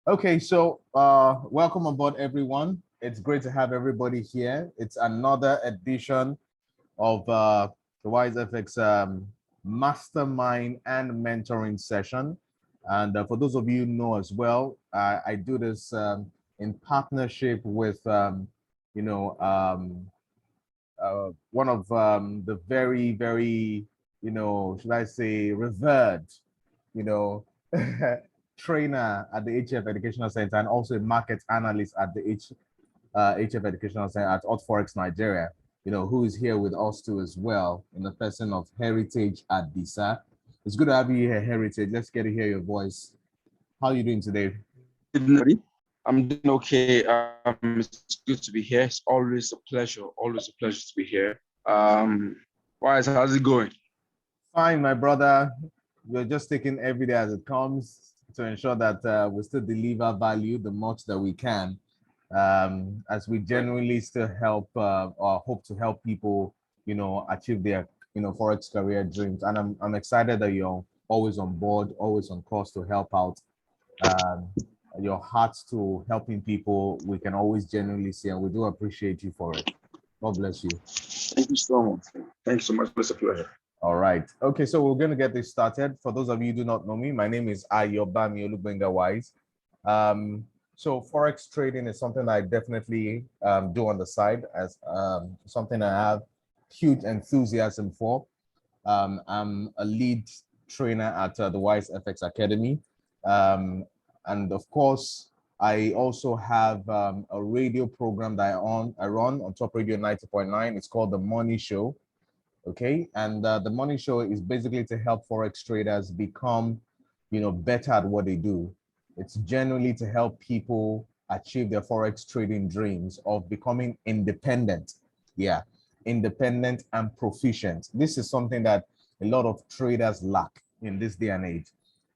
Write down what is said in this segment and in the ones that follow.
Okay, so welcome aboard, everyone. It's great to have everybody here. It's another edition of the WyseFX Mastermind and Mentoring session. And for those of you who know as well, I do this in partnership with, you know, one of the very, should I say, revered, you know, trainer at the HF Educational Center and also a market analyst at the HF Educational Center at forex Nigeria, who is here with us too as well in the person of Heritage at DISA. It's good to have you here, Heritage. Let's get to hear your voice. How are you doing today? I'm doing okay. It's good to be here. It's always a pleasure to be here. Wise, how's it going? Fine, my brother. We're just taking every day as it comes to ensure that we still deliver value the much that we can, as we genuinely still help or hope to help people, achieve their, forex career dreams. And I'm excited that you're always on board, always on course to help out. Your heart to helping people, we can always genuinely see, and we do appreciate you for it. God bless you. Thank you so much. Thanks so much. It's a pleasure. All right. Okay, so we're going to get this started. For those of you who do not know me, my name is Ayobami Olubenga Wise. So forex trading is something I definitely do on the side as something I have huge enthusiasm for. I'm a lead trainer at the WyseFX Academy. And of course, I also have a radio program that I run on Top Radio 90.9. It's called The Money Show. Okay, and the Money Show is basically to help forex traders become, better at what they do. It's generally to help people achieve their forex trading dreams of becoming independent. Yeah, independent and proficient. This is something that a lot of traders lack in this day and age.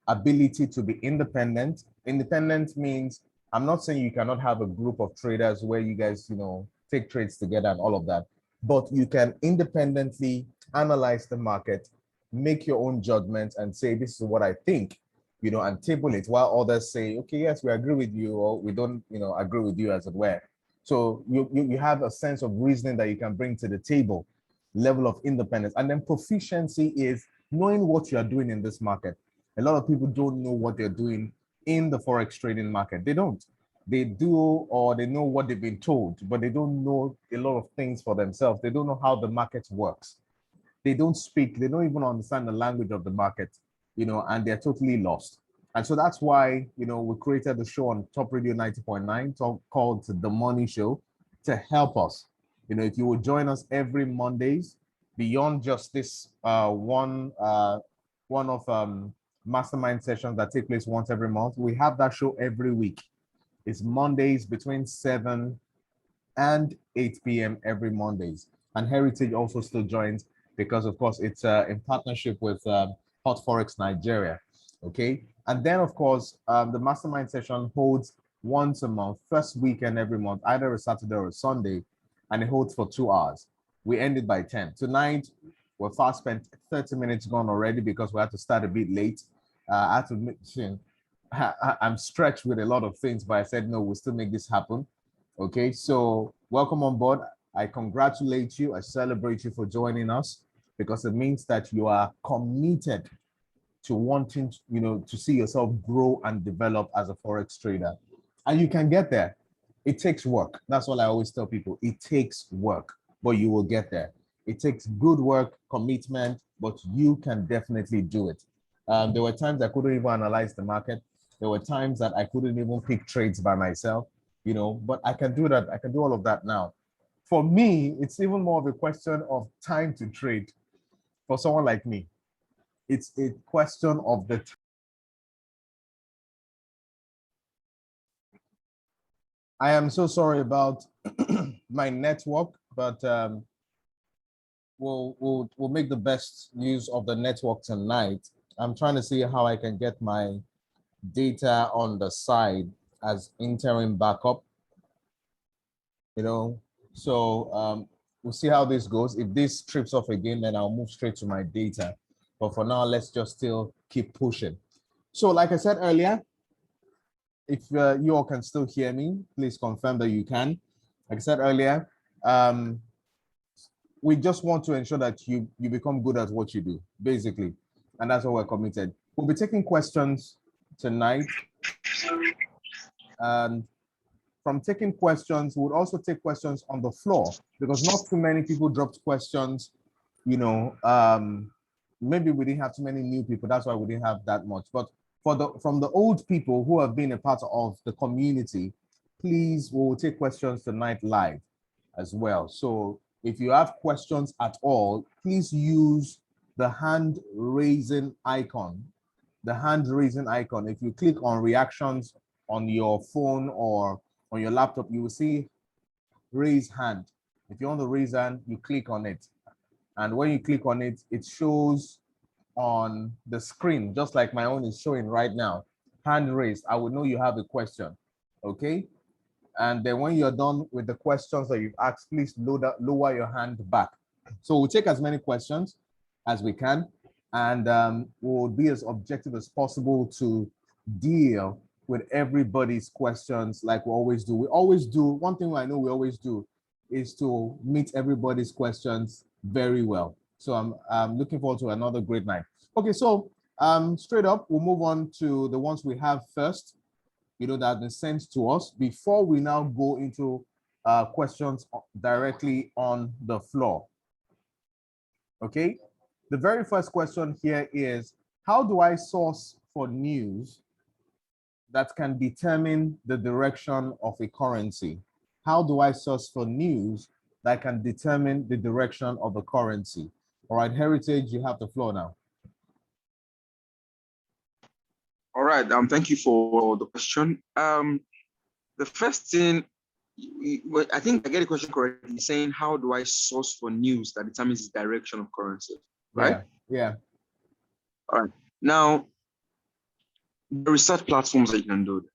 Ability to be independent. Independent means, I'm not saying you cannot have a group of traders where you guys, take trades together and all of that, but you can independently analyze the market, make your own judgments and say, this is what I think, and table it while others say, okay, yes, we agree with you, or we don't, agree with you, as it were. So you have a sense of reasoning that you can bring to the table, level of independence. And then proficiency is knowing what you are doing in this market. A lot of people don't know what they're doing in the forex trading market. They don't. They do, or they know what they've been told, but they don't know a lot of things for themselves. They don't know how the market works. They don't speak. They don't even understand the language of the market, and they're totally lost. And so that's why, we created the show on Top Radio 90.9 called The Money Show to help us. If you would join us every Mondays, beyond just this one of mastermind sessions that take place once every month, we have that show every week. It's Mondays between 7 and 8 p.m. every Mondays. And Heritage also still joins because, of course, it's in partnership with Hot Forex Nigeria. Okay. And then, of course, the mastermind session holds once a month, first weekend every month, either a Saturday or a Sunday, and it holds for 2 hours. We ended by 10. Tonight, we're fast spent 30 minutes gone already because we had to start a bit late. I had to mention, I'm stretched with a lot of things, but I said, no, we'll still make this happen. Okay, so welcome on board. I congratulate you. I celebrate you for joining us because it means that you are committed to wanting, to see yourself grow and develop as a forex trader. And you can get there. It takes work. That's what I always tell people. It takes work, but you will get there. It takes good work, commitment, but you can definitely do it. There were times I couldn't even analyze the market. There were times that I couldn't even pick trades by myself, but I can do that. I can do all of that now. For me, it's even more of a question of time to trade. For someone like me, it's a question of the time. I am so sorry about my network, but we'll make the best use of the network tonight. I'm trying to see how I can get my data on the side as interim backup, so we'll see how this goes. If this trips off again, then I'll move straight to my data. But for now, let's just still keep pushing. So like I said earlier, if you all can still hear me, please confirm that you can. Like I said earlier, we just want to ensure that you become good at what you do, basically, and that's what we're committed. We'll be taking questions tonight, and from taking questions, we'll also take questions on the floor because not too many people dropped questions. You know, maybe we didn't have too many new people. That's why we didn't have that much. But from the old people who have been a part of the community, please, we'll take questions tonight live as well. So if you have questions at all, please use the hand raising icon. The hand raising icon. If you click on reactions on your phone or on your laptop, you will see raise hand. If you want to raise hand, you click on it. And when you click on it, it shows on the screen, just like my own is showing right now. Hand raised. I will know you have a question. Okay. And then when you're done with the questions that you've asked, please lower your hand back. So we'll take as many questions as we can, and we'll be as objective as possible to deal with everybody's questions like we always do. We always do, one thing I know we always do is to meet everybody's questions very well. So I'm looking forward to another great night. Okay, so straight up, we'll move on to the ones we have first, you know, that have been sent to us before we now go into questions directly on the floor. Okay, the very first question here is, how do I source for news that can determine the direction of a currency? How do I source for news that can determine the direction of a currency? All right, Heritage, you have the floor now. All right, thank you for the question. The first thing, I think I get the question correctly, saying how do I source for news that determines the direction of currency, right? Yeah. All right. Now, the research platforms that you can do.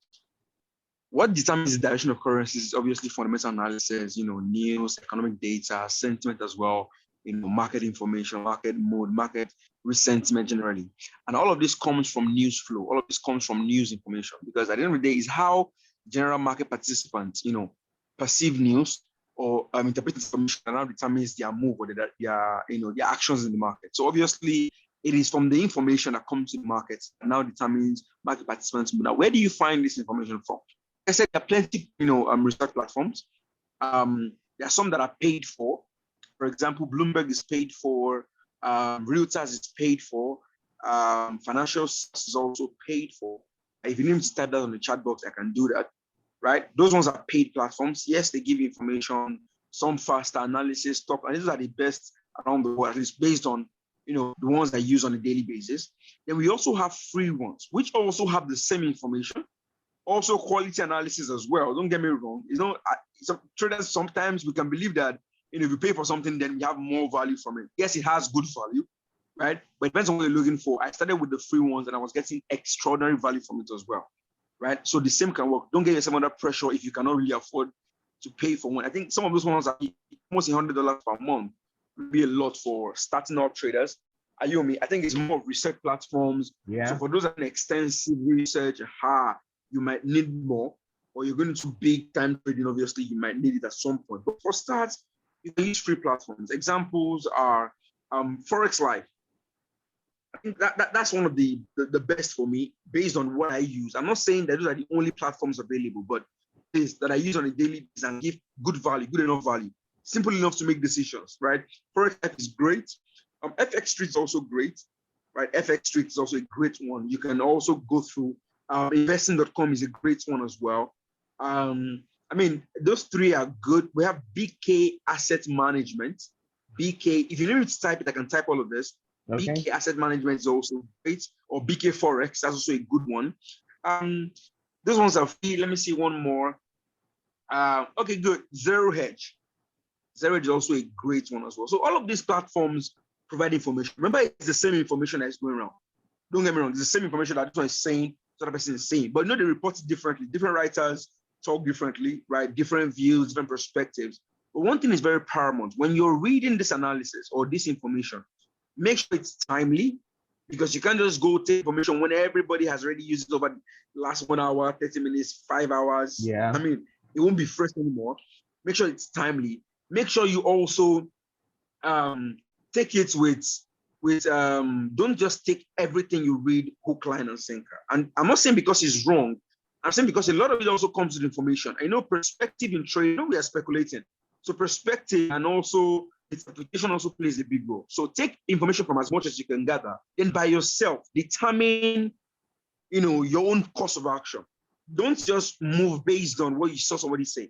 What determines the direction of currencies is obviously fundamental analysis, you know, news, economic data, sentiment as well, you know, market information, market mood, market sentiment generally. And all of this comes from news flow. All of this comes from news information, because at the end of the day is how general market participants, you know, perceive news or interpret information, and now determines their move or their actions in the market. So obviously it is from the information that comes to the market that now determines market participants. Now, where do you find this information from? I said there are plenty, you know, research platforms. There are some that are paid for. For example, Bloomberg is paid for. Reuters is paid for. Financial is also paid for. If you need to type that on the chat box, I can do that. Right? Those ones are paid platforms. Yes, they give you information, some faster analysis, stuff, and these are the best around the world, at least based on, you know, the ones I use on a daily basis. Then we also have free ones, which also have the same information. Also quality analysis as well. Don't get me wrong. You know, some traders, sometimes we can believe that, you know, if you pay for something, then we have more value from it. Yes, it has good value, right? But it depends on what you're looking for. I started with the free ones and I was getting extraordinary value from it as well, right? So the same can work. Don't get yourself under pressure if you cannot really afford to pay for one. I think some of those ones are almost $100 per month. Would be a lot for starting up traders. Are you with me? I think it's more research platforms. Yeah. So for those that are extensive research, you might need more, or you're going to big time trading, obviously, you might need it at some point. But for starts, you can use free platforms. Examples are Forex Live. I think that's one of the best for me based on what I use. I'm not saying that those are the only platforms available, but is that I use on a daily basis and give good value, good enough value, simple enough to make decisions, right? Forex Live is great. FX Street is also great, right? FX Street is also a great one. You can also go through investing.com is a great one as well. I mean, those three are good. We have BK Asset Management. BK, if you need me to type it, I can type all of this. Okay. BK Asset Management is also great. Or BK Forex, that's also a good one. Those ones are free. Let me see one more. Okay, good. Zero Hedge. Zero Hedge is also a great one as well. So all of these platforms provide information. Remember, it's the same information that is going around. Don't get me wrong. It's the same information that this one is saying, the other person is saying. But you know, they report it differently. Different writers talk differently, right? Different views, different perspectives. But one thing is very paramount. When you're reading this analysis or this information, make sure it's timely, because you can't just go take information when everybody has already used it over the last 1 hour, 30 minutes, 5 hours. Yeah. I mean, it won't be fresh anymore. Make sure it's timely. Make sure you also take it with don't just take everything you read hook, line, and sinker. And I'm not saying because it's wrong. I'm saying because a lot of it also comes with information. I know perspective in trade, we are speculating. So perspective and also its application also plays a big role. So take information from as much as you can gather, then by yourself, determine your own course of action. Don't just move based on what you saw somebody say.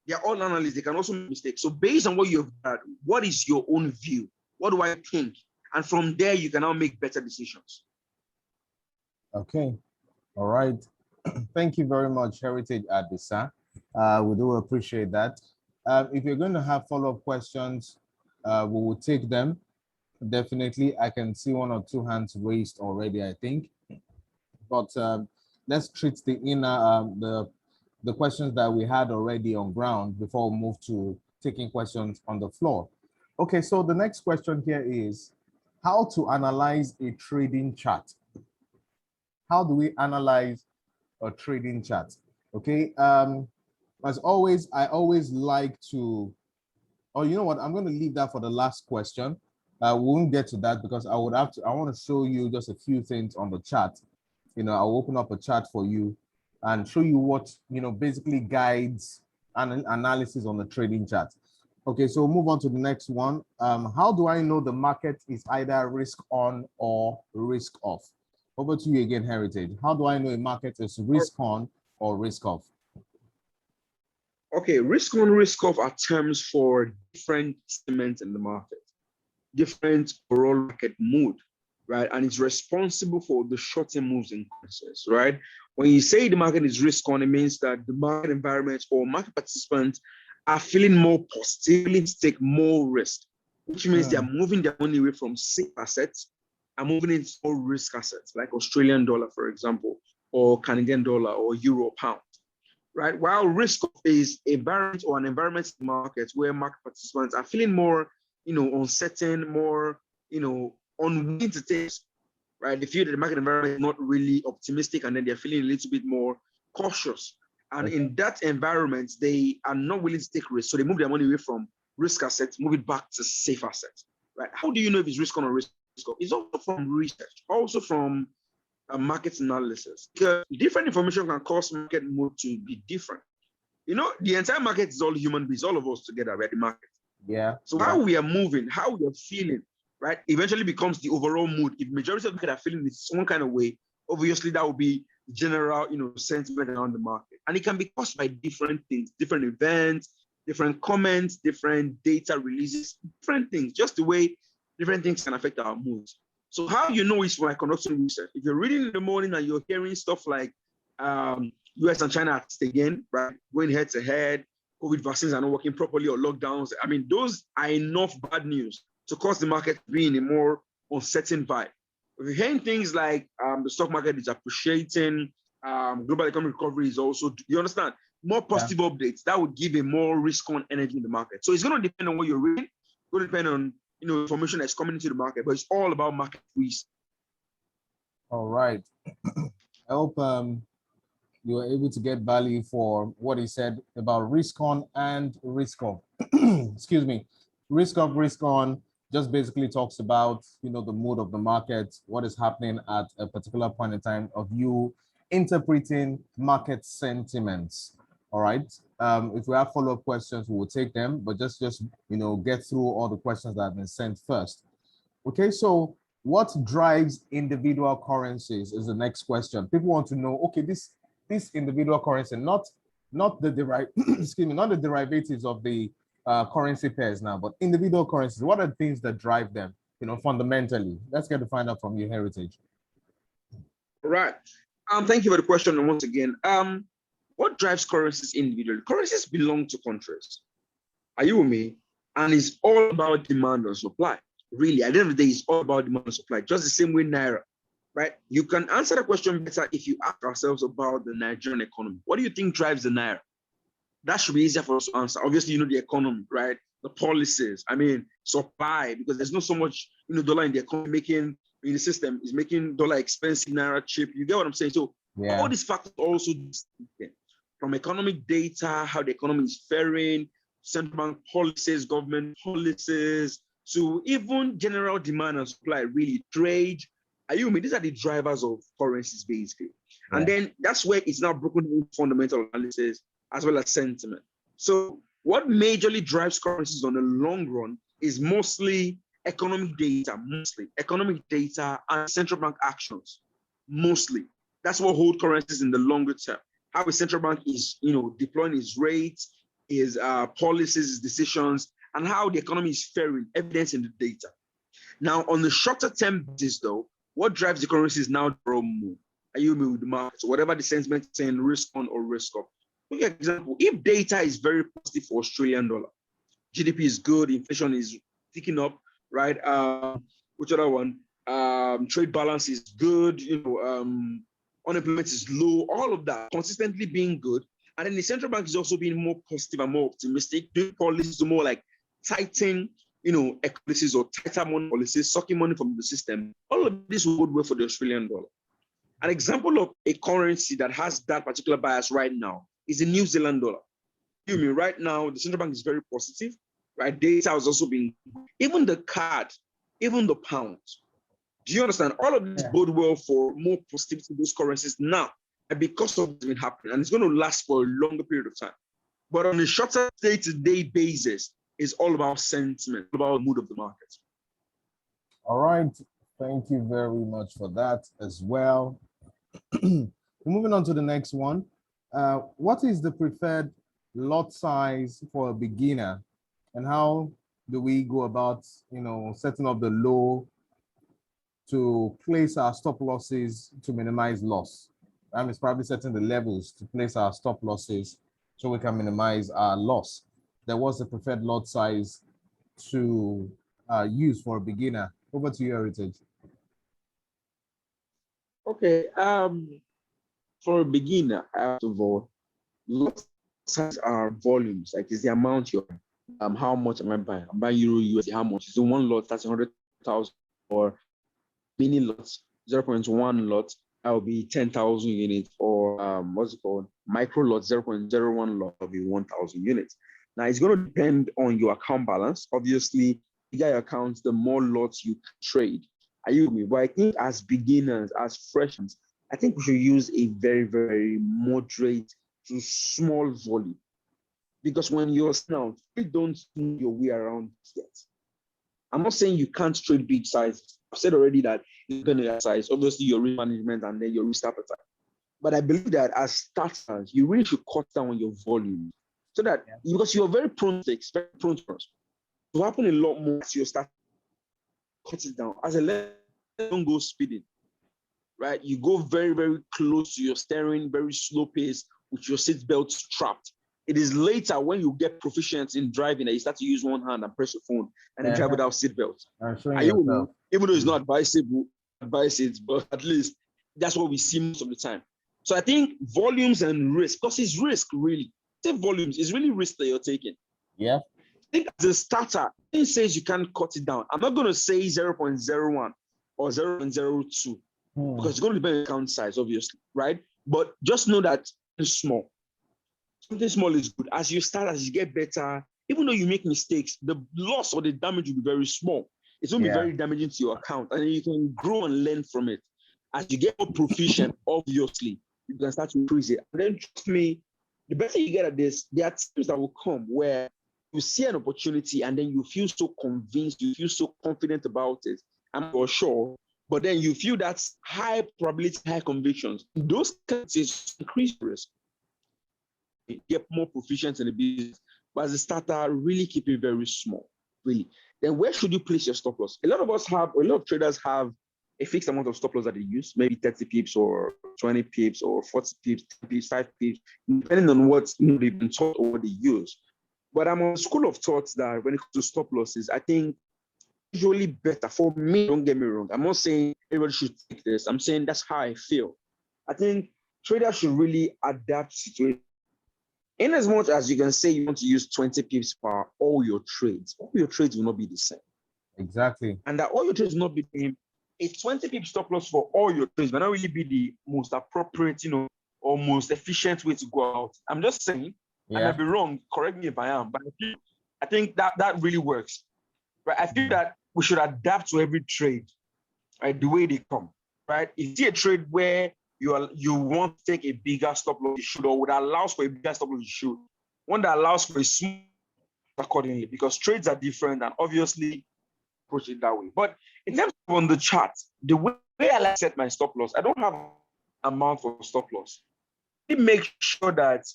They're all analysts, they can also make mistakes. So based on what you've done, what is your own view? What do I think? And from there, you can now make better decisions. Okay. All right. Thank you very much, Heritage Adisa. We do appreciate that. If you're going to have follow-up questions, we will take them. Definitely. I can see 1 or 2 hands raised already, I think. But let's treat the inner, the questions that we had already on ground before we move to taking questions on the floor. Okay, so the next question here is how to analyze a trading chart. How do we analyze a trading chart? Okay, as always, I always like to, oh, you know what? I'm going to leave that for the last question. We won't get to that because I want to show you just a few things on the chart. I'll open up a chart for you and show you what, basically guides an analysis on the trading chart. Okay, so we'll move on to the next one. How do I know the market is either risk on or risk off? Over to you again, Heritage. How do I know a market is risk on or risk off? Okay, risk on, risk off are terms for different segments in the market, different overall market mood, right? And it's responsible for the short-term moves in currencies, right? When you say the market is risk on, it means that the market environment or market participants are feeling more positively to take more risk, which means they are moving their money away from safe assets and moving into more risk assets, like Australian dollar, for example, or Canadian dollar or Euro pound, right? While risk is a variant or an environment in markets where market participants are feeling more, uncertain, more, unwilling to take, right? They feel that the market environment is not really optimistic, and then they're feeling a little bit more cautious. And in that environment, they are not willing to take risk. So they move their money away from risk assets, move it back to safe assets, right? How do you know if it's risk on or risk off? It's also from research, also from market analysis. Because different information can cause market mood to be different. The entire market is all human beings, all of us together, right? The market. Yeah. So how we are moving, how we are feeling, right, eventually becomes the overall mood. If majority of the market are feeling this one kind of way, obviously that will be general, sentiment around the market. And it can be caused by different things, different events, different comments, different data releases, different things, just the way different things can affect our moods. So how you know is by conducting research. If you're reading in the morning and you're hearing stuff like US and China at again, right, going head to head, COVID vaccines are not working properly or lockdowns, I mean, those are enough bad news to cause the market to be in a more uncertain vibe. If you're hearing things like the stock market is appreciating, global economic recovery is also, you understand, more positive updates, that would give a more risk-on energy in the market. So it's going to depend on what you're reading. It's going to depend on information that's coming into the market, but it's all about market risk. All right. I hope you were able to get value for what he said about risk on and risk off. Excuse me. Risk off, risk on just basically talks about, the mood of the market, what is happening at a particular point in time of you interpreting market sentiments. All right. If we have follow-up questions, we will take them, but just get through all the questions that have been sent first. Okay, so what drives individual currencies is the next question. People want to know, okay, this individual currency, not the excuse me, not the derivatives of the currency pairs now, but individual currencies. What are the things that drive them, fundamentally? Let's get to find out from you, Heritage. Right. Thank you for the question. And once again, what drives currencies individually? Currencies belong to countries. Are you with me? And it's all about demand and supply. Really, at the end of the day, it's all about demand and supply. Just the same way Naira, right? You can answer the question better if you ask ourselves about the Nigerian economy. What do you think drives the Naira? That should be easier for us to answer. Obviously, the economy, right? The policies, supply, because there's not so much, dollar in the economy making in the system is making dollar expensive, naira cheap. You get what I'm saying? So all these factors also from economic data, how the economy is faring, central bank policies, government policies, to even general demand and supply, really trade. Are you with me? These are the drivers of currencies, basically. And then that's where it's now broken into fundamental analysis as well as sentiment. So what majorly drives currencies on the long run is mostly economic data, and central bank actions, mostly. That's what hold currencies in the longer term. How a central bank is, deploying its rates, its policies, its decisions, and how the economy is faring, evidence in the data. Now, on the shorter term basis, though, what drives the currency is now the move. Are you with the market? So whatever the sentiment is saying, risk on or risk off. For example, if data is very positive for Australian dollar, GDP is good, inflation is ticking up, right? Which other one? Trade balance is good, unemployment is low, all of that consistently being good. And then the central bank is also being more positive and more optimistic, doing policies more like tighten, policies or tighter money policies, sucking money from the system. All of this would work for the Australian dollar. An example of a currency that has that particular bias right now is the New Zealand dollar. You mean right now, the central bank is very positive, right? Data has also been, even the card, even the pound. Do you understand? All of this bode well for more positivity in those currencies now, and because of what's been happening, and it's going to last for a longer period of time. But on a shorter day-to-day basis, it's all about sentiment, about the mood of the market. All right. Thank you very much for that as well. Moving on to the next one. What is the preferred lot size for a beginner, and how do we go about, setting up the low to place our stop losses to minimize loss? It's probably setting the levels to place our stop losses so we can minimize our loss. Then what's the preferred lot size to use for a beginner? Over to you, Heritage. Okay. For a beginner, first of all, lot size are volumes. Like, is the amount you're how much am I buying? I'm buying Euro USD. How much? Is the one lot that's 100,000, or mini lots 0.1 lot? That will be 10,000 units, or what's it called? Micro lot 0.01 lot will be 1,000 units. Now it's going to depend on your account balance. Obviously, the bigger your accounts, the more lots you trade. Are you with me? But I think as beginners, as freshens, I think we should use a very, very moderate to small volume. Because when you're out, you don't know your way around yet. I'm not saying you can't trade big sizes. I've said already that you're going to size, obviously your risk management and then your risk appetite. But I believe that as starters, you really should cut down on your volume, so that because you're very prone to very prone to it happen a lot more as you start cut it down. As a level, don't go speeding, right? You go very, very close to your steering, very slow pace with your seatbelt strapped. It is later when you get proficient in driving that you start to use one hand and press your phone and then drive without seatbelt. Even though it's not advisable, advise it, but at least that's what we see most of the time. So I think volumes and risk, because it's risk really. Say volumes, it's really risk that you're taking. Yeah. I think as a starter, it says you can't cut it down. I'm not going to say 0.01 or 0.02 because it's going to depend on account size, obviously, right? But just know that it's small. Something small is good. As you start, as you get better, even though you make mistakes, the loss or the damage will be very small. It's going to be very damaging to your account, and then you can grow and learn from it. As you get more proficient, obviously, you can start to increase it. And then trust me, the better you get at this, there are times that will come where you see an opportunity and then you feel so convinced, you feel so confident about it, I'm for sure, but then you feel that's high probability, high convictions. Those cases increase risk. You get more proficient in the business, but as a starter, really keep it very small, really. Then where should you place your stop loss? A lot of traders have a fixed amount of stop loss that they use, maybe 30 pips or 20 pips or 40 pips, 10 pips, 5 pips, depending on what they've been taught or what they use. But I'm on a school of thought that when it comes to stop losses, I think usually better for me. Don't get me wrong. I'm not saying everybody should take this. I'm saying that's how I feel. I think traders should really adapt to situation. In as much as you can say you want to use 20 pips for all your trades will not be the same. Exactly. And that all your trades will not be the same. a 20 pip stop loss for all your trades may not really be the most appropriate, or most efficient way to go out. I'm just saying, I might be wrong, correct me if I am, but I think that really works. Right? I feel that we should adapt to every trade, right? The way they come, right? If you see a trade where you want to take a bigger stop loss, you should, or that allows for a bigger stop loss, you should. One that allows for a small accordingly, because trades are different and obviously approach it that way. But in terms of on the chart, the way I like set my stop loss, I don't have amount for stop loss. I make sure that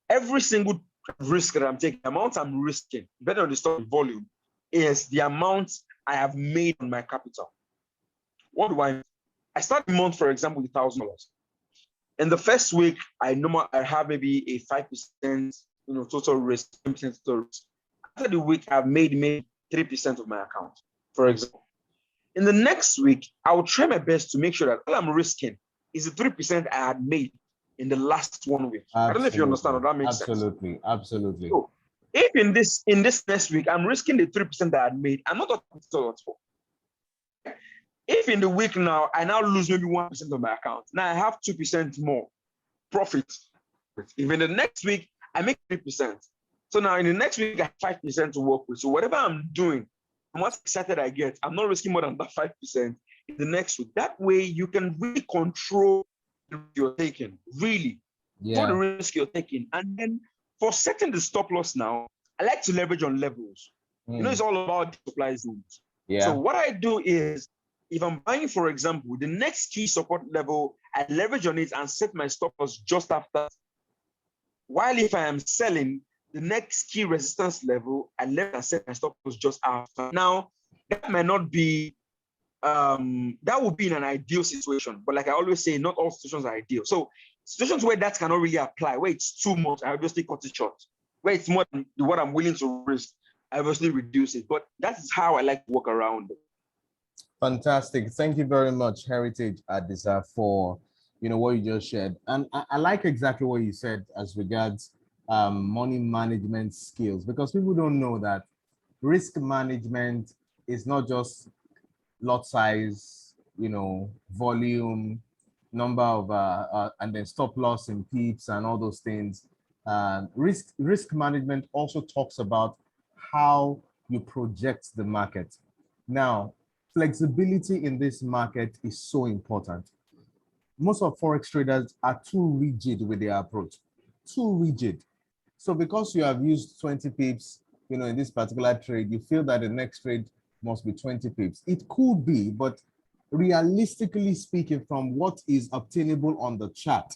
every single risk that I'm taking, the amount I'm risking, better on the stock volume, is the amount I have made on my capital. What do I mean? I start the month, for example, with $1,000. In the first week, I have maybe a 5%, total risk, 10% total risk. After the week, I've made 3% of my account, for example. In the next week, I will try my best to make sure that all I'm risking is the 3% I had made in the last 1 week. Absolutely. I don't know if you understand, or that makes sense. Absolutely. So if in this next week I'm risking the 3% that I had made, I'm not talking for. If in the week now I now lose maybe 1% of my account, now I have 2% more profit. If in the next week I make 3%, so now in the next week I have 5% to work with. So whatever I'm doing, the more excited I get, I'm not risking more than that 5% in the next week. That way you can really control the risk you're taking, really. For the risk you're taking. And then for setting the stop loss now, I like to leverage on levels. It's all about supply zones. So what I do is, if I'm buying, for example, the next key support level, I leverage on it and set my stop loss just after. While if I am selling, the next key resistance level, I leverage and set my stop loss just after. Now, that might not be, that would be in an ideal situation, but like I always say, not all situations are ideal. So situations where that cannot really apply, where it's too much, I obviously cut it short. Where it's more than what I'm willing to risk, I obviously reduce it. But that's how I like to work around it. Fantastic. Thank you very much, Heritage Adisa, for what you just shared. And I like exactly what you said as regards money management skills, because people don't know that risk management is not just lot size, volume, number of and then stop loss in pips and all those things. Risk management also talks about how you project the market. Now, flexibility in this market is so important. Most of forex traders are too rigid with their approach, too rigid. So because you have used 20 pips, in this particular trade, you feel that the next trade must be 20 pips. It could be, but realistically speaking, from what is obtainable on the chart,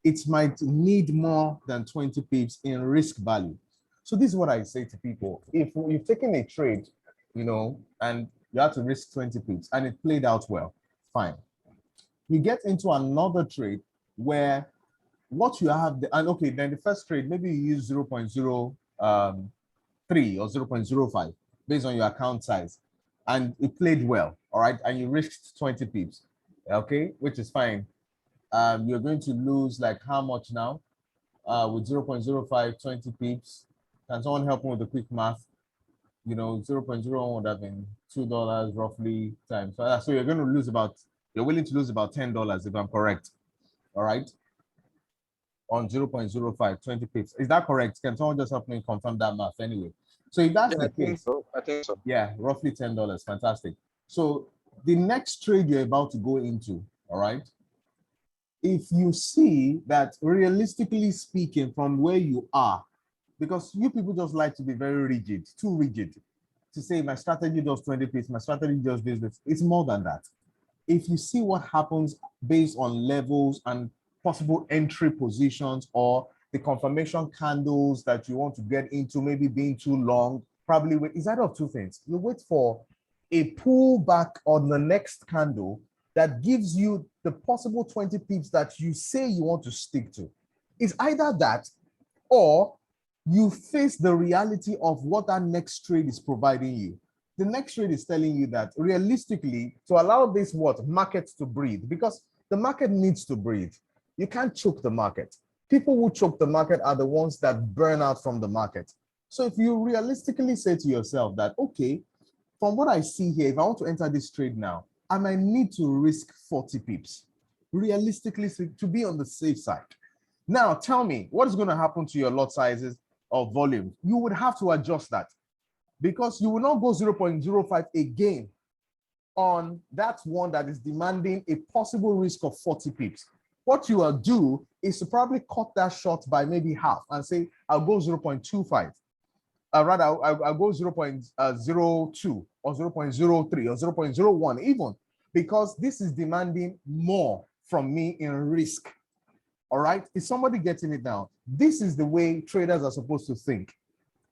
it might need more than 20 pips in risk value. So this is what I say to people. If you've taken a trade, and you have to risk 20 pips and it played out well, fine. You get into another trade where what you have, and okay, then the first trade, maybe you use 0.03 or 0.05 based on your account size, and it played well, all right, and you risked 20 pips, okay, which is fine. You're going to lose like how much now? With 0.05, 20 pips. Can someone help me with the quick math? 0.01 would have been $2 roughly times. So you're going to lose you're willing to lose about $10 if I'm correct. All right. On 0.05, 20 pips. Is that correct? Can someone just help me confirm that math anyway? So if that's the case, I think so. Yeah, roughly $10. Fantastic. So the next trade you're about to go into, all right, if you see that realistically speaking from where you are, because you people just like to be very rigid, too rigid, to say my strategy does 20 pips, my strategy does this. It's more than that. If you see what happens based on levels and possible entry positions or the confirmation candles that you want to get into, maybe being too long, probably wait. Is that of two things? You wait for a pullback on the next candle that gives you the possible 20 pips that you say you want to stick to. It's either that or you face the reality of what that next trade is providing you. The next trade is telling you that realistically, to allow this market to breathe, because the market needs to breathe. You can't choke the market. People who choke the market are the ones that burn out from the market. So if you realistically say to yourself that, okay, from what I see here, if I want to enter this trade now, I might need to risk 40 pips, realistically, to be on the safe side. Now, tell me, what is going to happen to your lot sizes or volume? You would have to adjust that because you will not go 0.05 again on that one that is demanding a possible risk of 40 pips. What you will do is to probably cut that short by maybe half and say, I'll go 0.25. Rather, I'll go 0.02 or 0.03 or 0.01 even, because this is demanding more from me in risk. All right, is somebody getting it now? This is the way traders are supposed to think.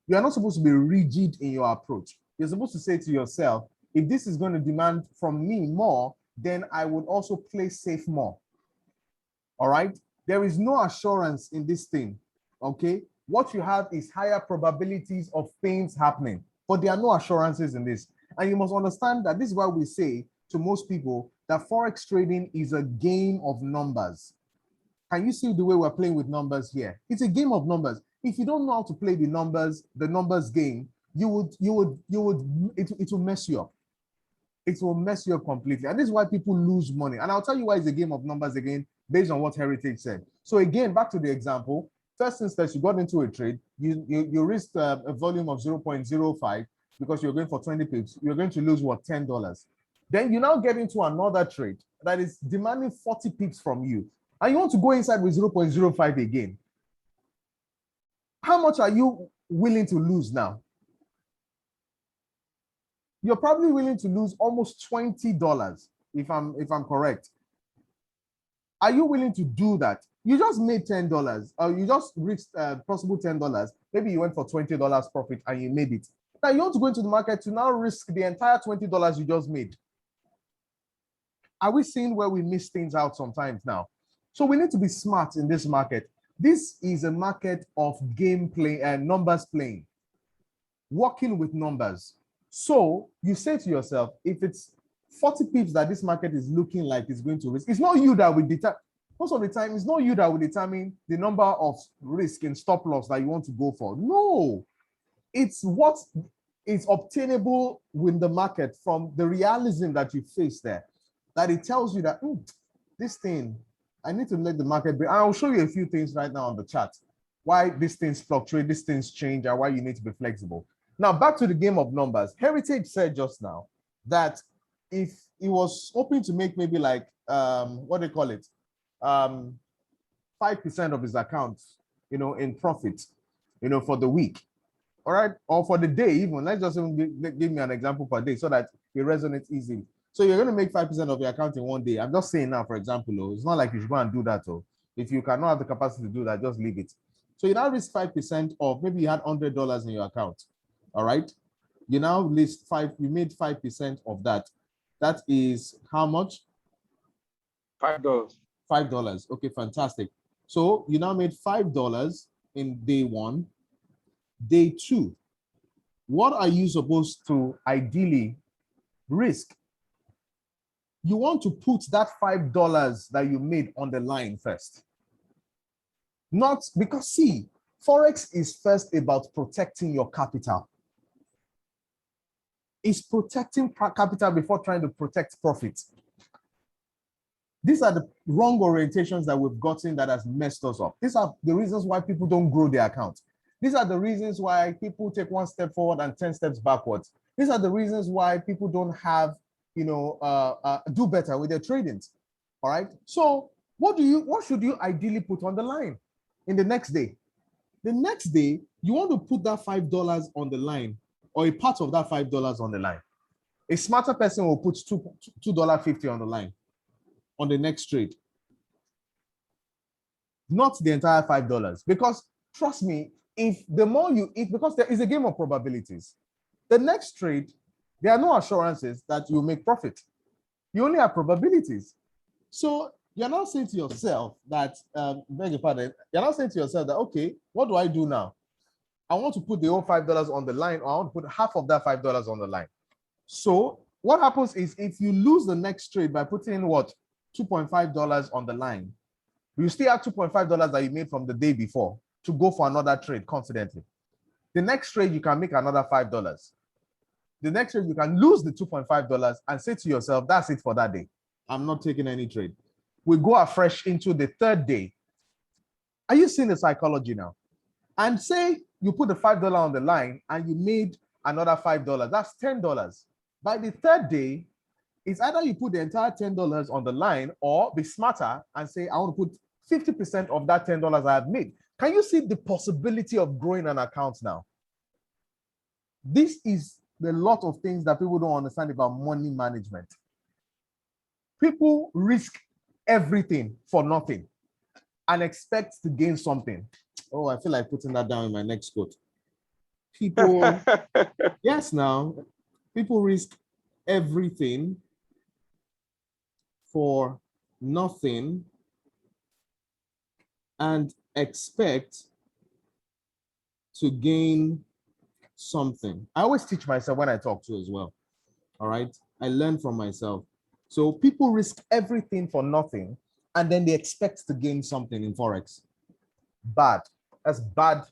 You are not supposed to be rigid in your approach. You're supposed to say to yourself, if this is going to demand from me more, then I would also play safe more. All right, there is no assurance in this thing. Okay, what you have is higher probabilities of things happening, but there are no assurances in this. And you must understand that this is why we say to most people that forex trading is a game of numbers. Can you see the way we're playing with numbers here? It's a game of numbers. If you don't know how to play the numbers game, it will mess you up. It will mess you up completely. And this is why people lose money. And I'll tell you why it's a game of numbers again, based on what Heritage said. So again, back to the example, first instance, you got into a trade, you risked a volume of 0.05 because you're going for 20 pips. You're going to lose what, $10. Then you now get into another trade that is demanding 40 pips from you. And you want to go inside with 0.05 again. How much are you willing to lose now? You're probably willing to lose almost $20, if I'm correct. Are you willing to do that? You just made $10, or you just reached possible $10. Maybe you went for $20 profit and you made it. Now you want to go into the market to now risk the entire $20 you just made. Are we seeing where we miss things out sometimes now? So we need to be smart in this market. This is a market of gameplay and numbers playing, working with numbers. So you say to yourself, if it's 40 pips that this market is looking like it's going to risk, it's not you that will determine. Most of the time, it's not you that will determine the number of risk and stop loss that you want to go for. No, it's what is obtainable with the market from the realism that you face there, that it tells you that this thing, I need to let the market be. I'll show you a few things right now on the chart, why these things fluctuate, these things change, and why you need to be flexible. Now, back to the game of numbers. Heritage said just now that if he was hoping to make maybe like, what do they call it? 5% of his account, in profit, for the week, all right? Or for the day even. Let's just give me an example per day so that it resonates easily. So you're going to make 5% of your account in one day. I'm just saying now, for example, it's not like you should go and do that. If you cannot have the capacity to do that, just leave it. So you now risk 5% of, maybe you had $100 in your account. All right. You now list you made 5% of that. That is how much? $5. $5. Okay, fantastic. So you now made $5 in day one. Day two, what are you supposed to ideally risk? You want to put that $5 that you made on the line first. Not because, see, Forex is first about protecting your capital. It's protecting capital before trying to protect profits. These are the wrong orientations that we've gotten that has messed us up. These are the reasons why people don't grow their accounts. These are the reasons why people take one step forward and 10 steps backwards. These are the reasons why people don't have, do better with their tradings. All right. So what should you ideally put on the line in the next day? The next day, you want to put that $5 on the line, or a part of that $5 on the line. A smarter person will put $2.50 on the line on the next trade. Not the entire $5. Because trust me, if the more you eat, because there is a game of probabilities, the next trade, there are no assurances that you'll make profit. You only have probabilities. So you're now saying to yourself that, beg your pardon, you're now saying to yourself that, okay, what do I do now? I want to put the whole $5 on the line, or I want to put half of that $5 on the line. So what happens is, if you lose the next trade by putting in what? $2.5 on the line, you still have $2.5 that you made from the day before to go for another trade confidently. The next trade, you can make another $5. The next trade, you can lose the $2.5 and say to yourself, that's it for that day. I'm not taking any trade. We go afresh into the third day. Are you seeing the psychology now? And say you put the $5 on the line and you made another $5. That's $10. By the third day, it's either you put the entire $10 on the line or be smarter and say, I want to put 50% of that $10 I have made. Can you see the possibility of growing an account now? This is a lot of things that people don't understand about money management. People risk everything for nothing and expect to gain something. Oh, I feel like putting that down in my next quote. People, yes, now, people risk everything for nothing and expect to gain something. I always teach myself when I talk to as well. All right. I learn from myself. So people risk everything for nothing and then they expect to gain something in Forex. Bad. That's bad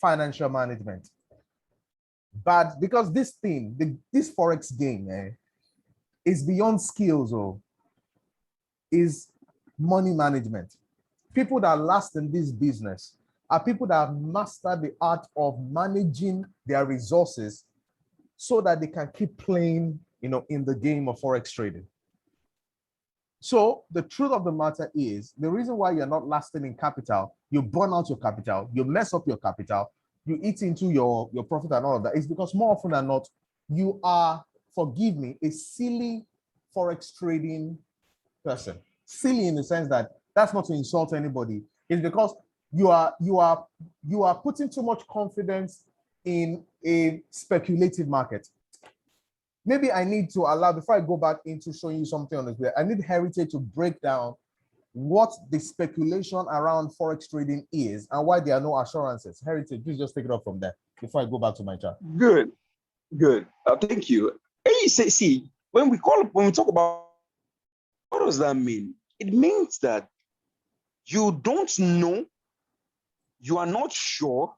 financial management. Bad because this thing, this Forex game is beyond skills or is money management. People that last in this business are people that have mastered the art of managing their resources so that they can keep playing, in the game of Forex trading. So the truth of the matter is the reason why you're not lasting in capital, you burn out your capital, you mess up your capital, you eat into your profit and all of that is because more often than not, you are, forgive me, a silly Forex trading person. Silly in the sense that that's not to insult anybody. It's because you are putting too much confidence in a speculative market. Maybe I need to allow, before I go back into showing you something on this, I need Heritage to break down what the speculation around Forex trading is and why there are no assurances. Heritage, please just take it up from there before I go back to my chart. Good. Thank you. Hey, see, when we talk about, what does that mean? It means that you don't know, you are not sure,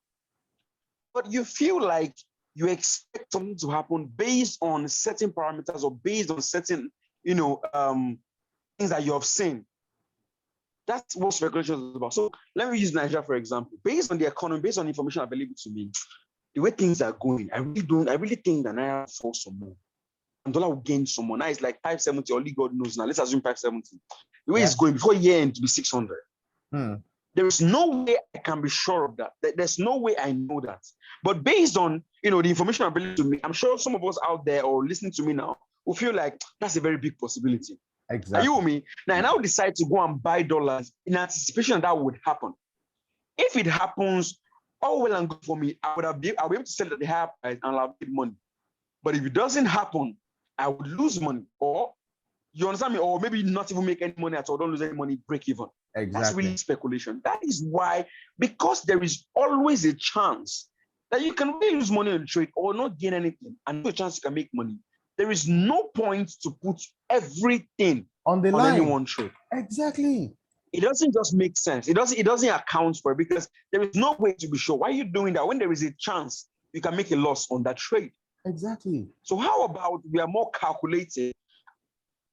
but you feel like you expect something to happen based on certain parameters or based on certain, things that you have seen. That's what speculation is about. So let me use Nigeria, for example. Based on the economy, based on information available to me, the way things are going, I really think that Naira falls some more. And dollar will gain some more. Now it's like 570, only God knows now. Let's assume 570. The way it's going, before year end to be 600. There is no way I can be sure of that. There's no way I know that. But based on the information available to me, I'm sure some of us out there or listening to me now will feel like that's a very big possibility. Exactly. Are you with me? Now, and I would decide to go and buy dollars in anticipation that would happen. If it happens, all well and good for me. I'll be able to sell at the higher price and I'll get money. But if it doesn't happen, I would lose money. Or you understand me? Or maybe not even make any money at all. Don't lose any money, break even. Exactly. That's really speculation. That is why, because there is always a chance that you can really lose money on the trade or not gain anything, and no chance you can make money. There is no point to put everything on the line. Any one trade. Exactly. It doesn't just make sense. It doesn't account for it because there is no way to be sure. Why are you doing that when there is a chance you can make a loss on that trade? Exactly. So how about we are more calculated,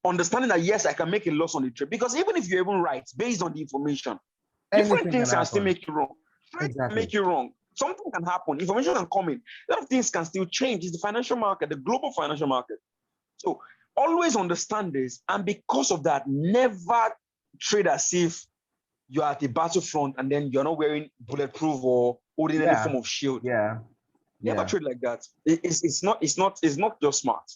understanding that yes, I can make a loss on the trade, because even if you're even right based on the information, different things can still make you wrong. Exactly. Make you wrong. Something can happen. Information can come in. A lot of things can still change. It's the financial market, the global financial market. So always understand this, and because of that, never trade as if you're at the battlefront and then you're not wearing bulletproof or holding any form of shield. Never trade like that. It's not just smart.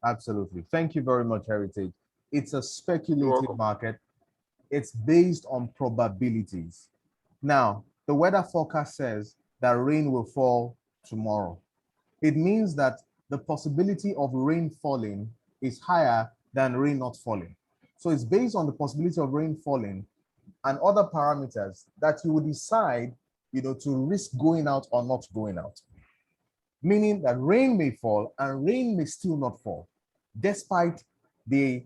Absolutely. Thank you very much, Heritage. It's a speculative market. It's based on probabilities. Now, the weather forecast says that rain will fall tomorrow. It means that the possibility of rain falling is higher than rain not falling. So it's based on the possibility of rain falling and other parameters that you will decide, to risk going out or not going out. Meaning that rain may fall and rain may still not fall, despite the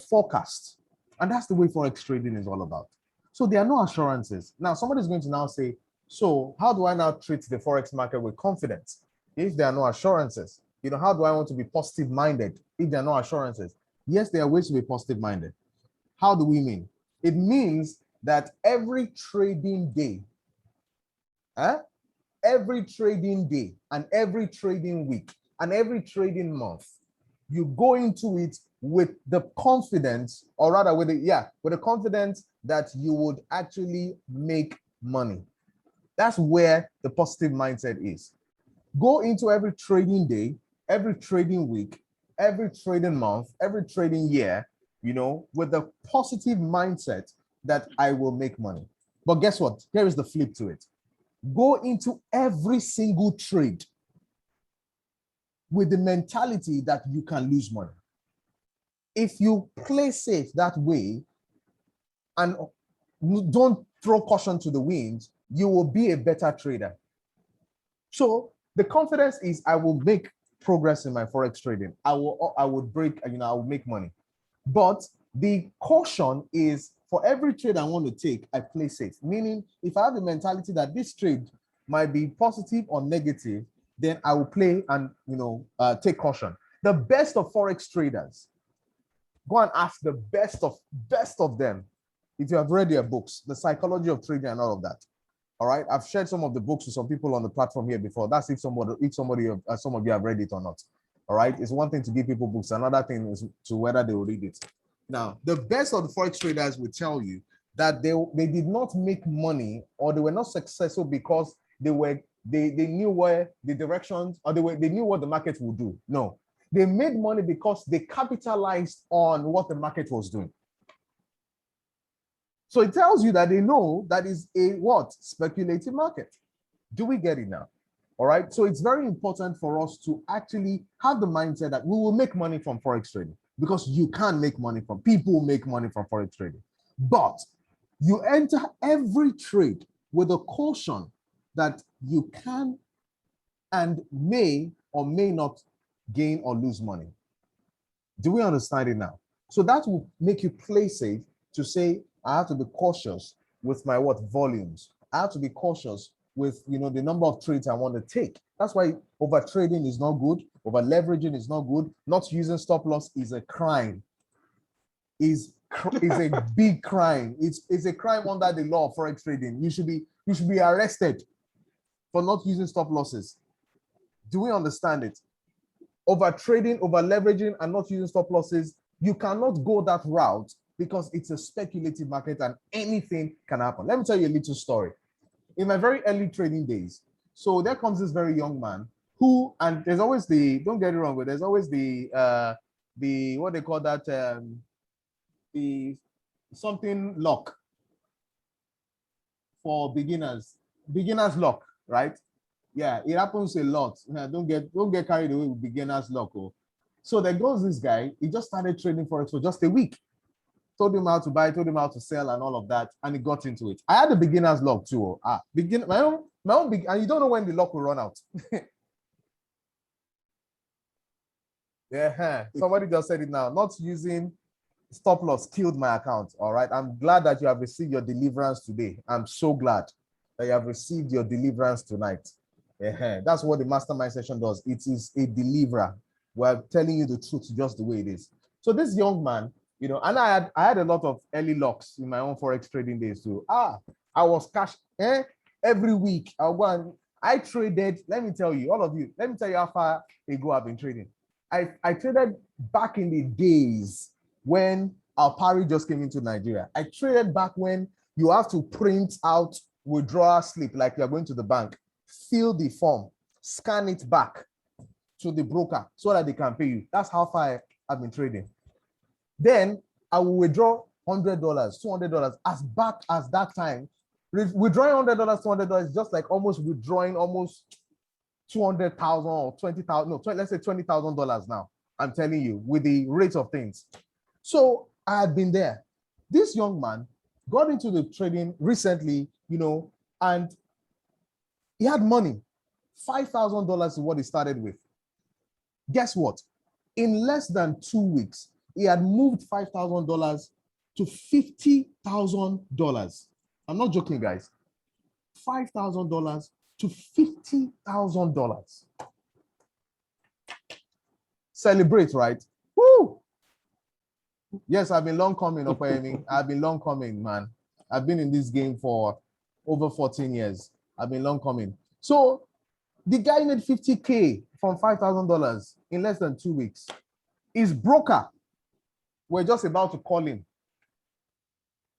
forecast. And that's the way Forex trading is all about. So there are no assurances. Now, somebody's going to now say, so how do I now treat the Forex market with confidence if there are no assurances? You know, how do I want to be positive minded if there are no assurances? Yes, there are ways to be positive minded. How do we mean? It means that every trading day, every trading day and every trading week and every trading month, you go into it with the confidence, or rather with the confidence that you would actually make money. That's where the positive mindset is. Go into every trading day, every trading week, every trading month, every trading year, with the positive mindset that I will make money. But guess what? Here is the flip to it. Go into every single trade with the mentality that you can lose money. If you play safe that way and don't throw caution to the wind, you will be a better trader. So the confidence is I will make progress in my forex trading. I will break, I will make money. But the caution is for every trade I want to take, I play safe. Meaning, if I have the mentality that this trade might be positive or negative, then I will play and take caution. The best of forex traders, go and ask the best of them. If you have read their books, The Psychology of Trading and all of that. All right, I've shared some of the books with some people on the platform here before. That's if some of you have read it or not. All right, it's one thing to give people books. Another thing is to whether they will read it. Now, the best of the forex traders will tell you that they did not make money or they were not successful because they knew where the directions or they knew what the market would do. No, they made money because they capitalized on what the market was doing. So it tells you that they know that is a what? Speculative market. Do we get it now? All right. So it's very important for us to actually have the mindset that we will make money from forex trading, because you can make money from, people make money from forex trading. But you enter every trade with a caution that you can and may or may not gain or lose money. Do we understand it now? So that will make you play safe to say, I have to be cautious with my volumes. I have to be cautious with the number of trades I want to take. That's why over trading is not good. Over leveraging is not good. Not using stop loss is a crime. Is a big crime. It's a crime under the law of forex trading. You should be arrested for not using stop losses. Do we understand it? Over trading, over leveraging, and not using stop losses, you cannot go that route because it's a speculative market and anything can happen. Let me tell you a little story. In my very early trading days, so there comes this very young man who, and there's always don't get it wrong, but there's always the what they call that, the something lock for beginners lock, right? Yeah, it happens a lot. Don't get carried away with beginners luck. So there goes this guy. He just started trading forex for just a week. Told him how to buy, told him how to sell, and all of that, and he got into it. I had a beginner's luck too. My own and you don't know when the luck will run out. Yeah, somebody just said it now. Not using stop loss killed my account. All right, I'm glad that you have received your deliverance today. I'm so glad that you have received your deliverance tonight. That's what the mastermind session does. It is a deliverer. We're telling you the truth just the way it is. So this young man, and I had a lot of early locks in my own forex trading days too. I was cash every week. I traded. Let me tell you, all of you. Let me tell you how far ago I've been trading. I traded back in the days when Alpari just came into Nigeria. I traded back when you have to print out withdrawal slip like you're going to the bank, fill the form, scan it back to the broker so that they can pay you. That's how far I've been trading. Then I will withdraw $100, $200 as back as that time. Withdrawing $100, $200 is just like almost withdrawing almost 200,000 or 20,000. No, let's say $20,000 now. I'm telling you, with the rate of things. So I had been there. This young man got into the trading recently, and he had money. $5,000 is what he started with. Guess what? In less than 2 weeks, he had moved $5,000 to $50,000. I'm not joking, guys. $5,000 to $50,000. Celebrate, right? Woo! Yes, I've been long coming, Opeyemi. I've been long coming, man. I've been in this game for over 14 years. I've been long coming. So the guy made 50K from $5,000 in less than 2 weeks. His broker, we're just about to call him.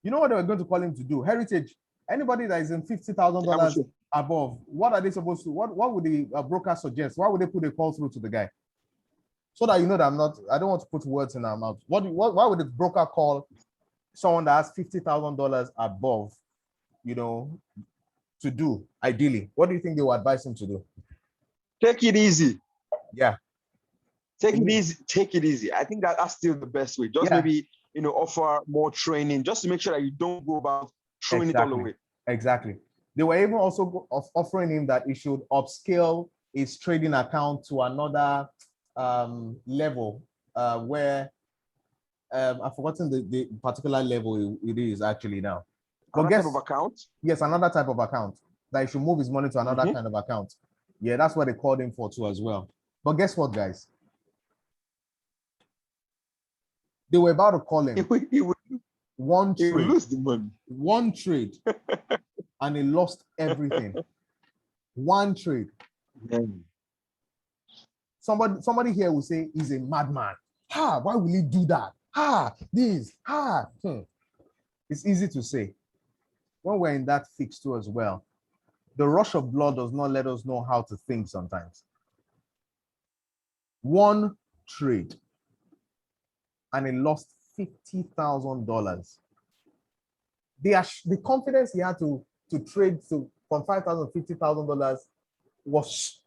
You know what they were going to call him to do? Heritage. Anybody that is in $50,000 above, what are they supposed to? What would the broker suggest? Why would they put a call through to the guy? So that you know that I don't want to put words in our mouth. Why would the broker call someone that has $50,000 above, you know, to do ideally? What do you think they would advise him to do? Take it easy. Yeah. Take it easy. Take it easy. I think that's still the best way. Just maybe, you know, offer more training just to make sure that you don't go about throwing it all away. Exactly. They were even also offering him that he should upscale his trading account to another level where I've forgotten the particular level it is actually now. But another type of account? Yes, another type of account. That he should move his money to another kind of account. Yeah, that's what they called him for too as well. But guess what, guys? They were about to call him. He would lose the money. One trade, and he lost everything. One trade. Somebody here will say he's a madman. Why will he do that? It's easy to say. When we're in that fix too as well, the rush of blood does not let us know how to think sometimes. One trade, and he lost $50,000. The confidence he had to trade from $5,000 to $50,000 was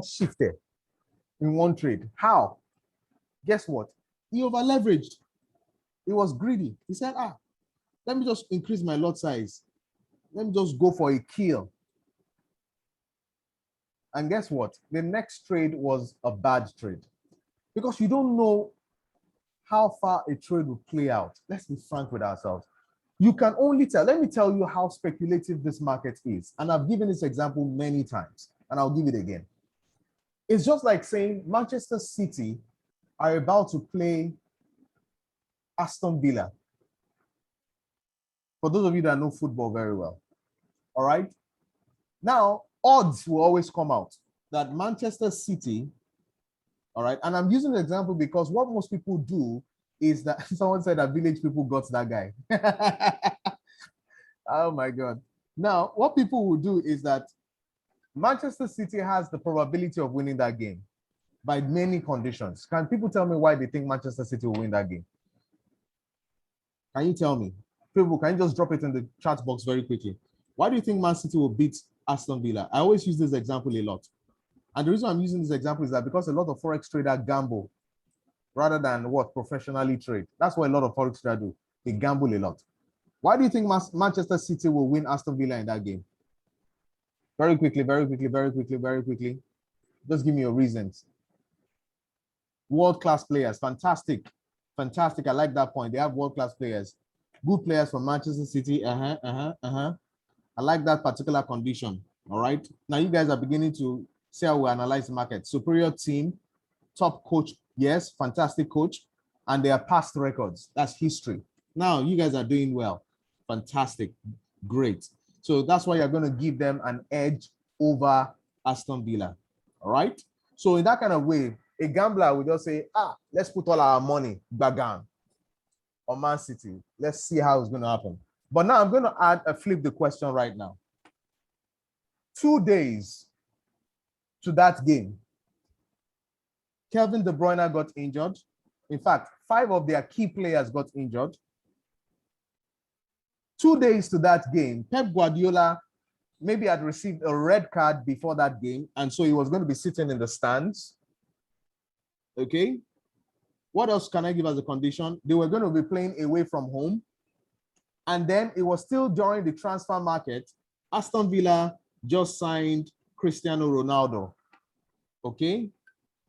shifted in one trade. How? Guess what? He over leveraged. He was greedy. He said, let me just increase my lot size. Let me just go for a kill. And guess what? The next trade was a bad trade because you don't know how far a trade will play out. Let's be frank with ourselves. You can only tell. Let me tell you how speculative this market is. And I've given this example many times, and I'll give it again. It's just like saying Manchester City are about to play Aston Villa. For those of you that know football very well, all right? Now, odds will always come out that Manchester City, all right? And I'm using the example because what most people do is that someone said that village people got that guy. Oh my God. Now, what people will do is that Manchester City has the probability of winning that game by many conditions. Can people tell me why they think Manchester City will win that game? Can you tell me? People, can you just drop it in the chat box very quickly? Why do you think Man City will beat Aston Villa? I always use this example a lot. And the reason I'm using this example is that because a lot of forex traders gamble rather than professionally trade. That's what a lot of forex traders do. They gamble a lot. Why do you think Manchester City will win Aston Villa in that game? Very quickly, very quickly, very quickly, very quickly. Just give me your reasons. World-class players, fantastic. Fantastic. I like that point. They have world-class players. Good players from Manchester City. I like that particular condition. All right. Now you guys are beginning to see how we analyze the market. Superior team, top coach. Yes, fantastic coach. And their past records. That's history. Now you guys are doing well. Fantastic. Great. So that's why you're going to give them an edge over Aston Villa. All right. So in that kind of way, a gambler will just say, let's put all our money back on Man City. Let's see how it's going to happen. But now I'm going to flip the question right now. 2 days to that game, Kevin De Bruyne got injured. In fact, 5 of their key players got injured. 2 days to that game, Pep Guardiola maybe had received a red card before that game, and so he was going to be sitting in the stands. Okay. What else can I give as a condition? They were going to be playing away from home. And then it was still during the transfer market. Aston Villa just signed Cristiano Ronaldo. Okay.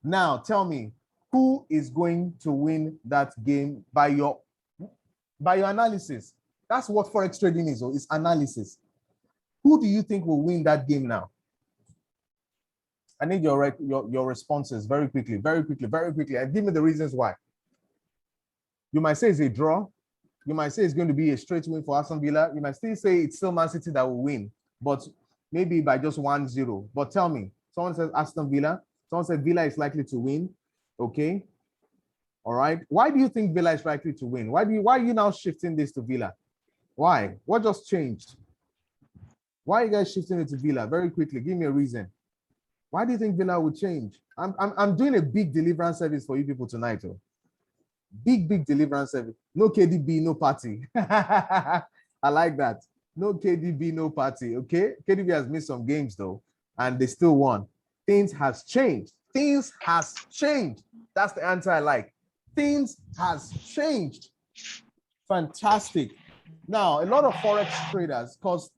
Now tell me, who is going to win that game by your analysis? That's what forex trading is, it's analysis. Who do you think will win that game now? I need your responses very quickly, very quickly, very quickly, and give me the reasons why. You might say it's a draw. You might say it's going to be a straight win for Aston Villa. You might still say it's still Man City that will win, but maybe by just 1-0. But tell me, someone says Aston Villa. Someone said Villa is likely to win. Okay. All right. Why do you think Villa is likely to win? Why are you now shifting this to Villa? Why? What just changed? Why are you guys shifting it to Villa? Very quickly, give me a reason. Why do you think Villa would change? I'm doing a big deliverance service for you people tonight. Oh. Big deliverance service. No KDB, no party. I like that. No KDB, no party. Okay. KDB has missed some games though, and they still won. Things has changed. Things has changed. That's the answer I like. Things has changed. Fantastic. Now, a lot of forex traders, because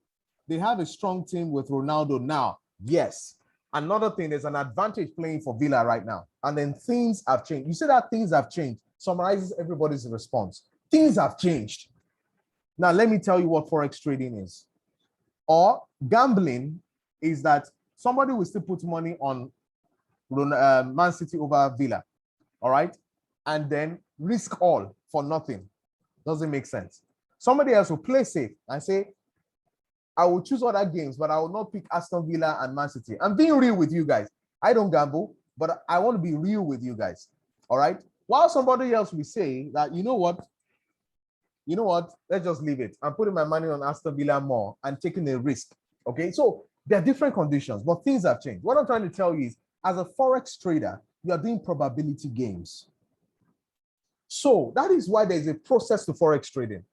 they have a strong team with Ronaldo now. Yes. Another thing, there's an advantage playing for Villa right now. And then things have changed. You say that things have changed. Summarizes everybody's response. Things have changed. Now, let me tell you what forex trading is. Or gambling is that somebody will still put money on Man City over Villa. All right? And then risk all for nothing. Doesn't make sense. Somebody else will play safe and say, I will choose other games, but I will not pick Aston Villa and Man City. I'm being real with you guys. I don't gamble, but I want to be real with you guys. All right? While somebody else will say that, you know what, let's just leave it. I'm putting my money on Aston Villa more and taking a risk. Okay? So there are different conditions, but things have changed. What I'm trying to tell you is, as a forex trader, you are doing probability games. So that is why there's a process to forex trading.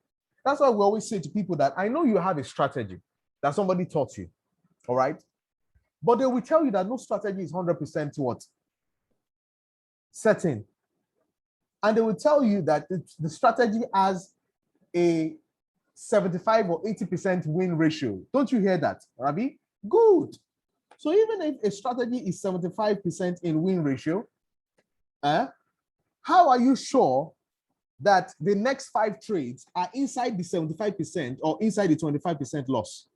That's why we always say to people that I know you have a strategy that somebody taught you, all right? But they will tell you that no strategy is 100% what? Certain. And they will tell you that the strategy has a 75 or 80% win ratio. Don't you hear that, Rabi? Good. So even if a strategy is 75% in win ratio, how are you sure that the next 5 trades are inside the 75% or inside the 25% loss?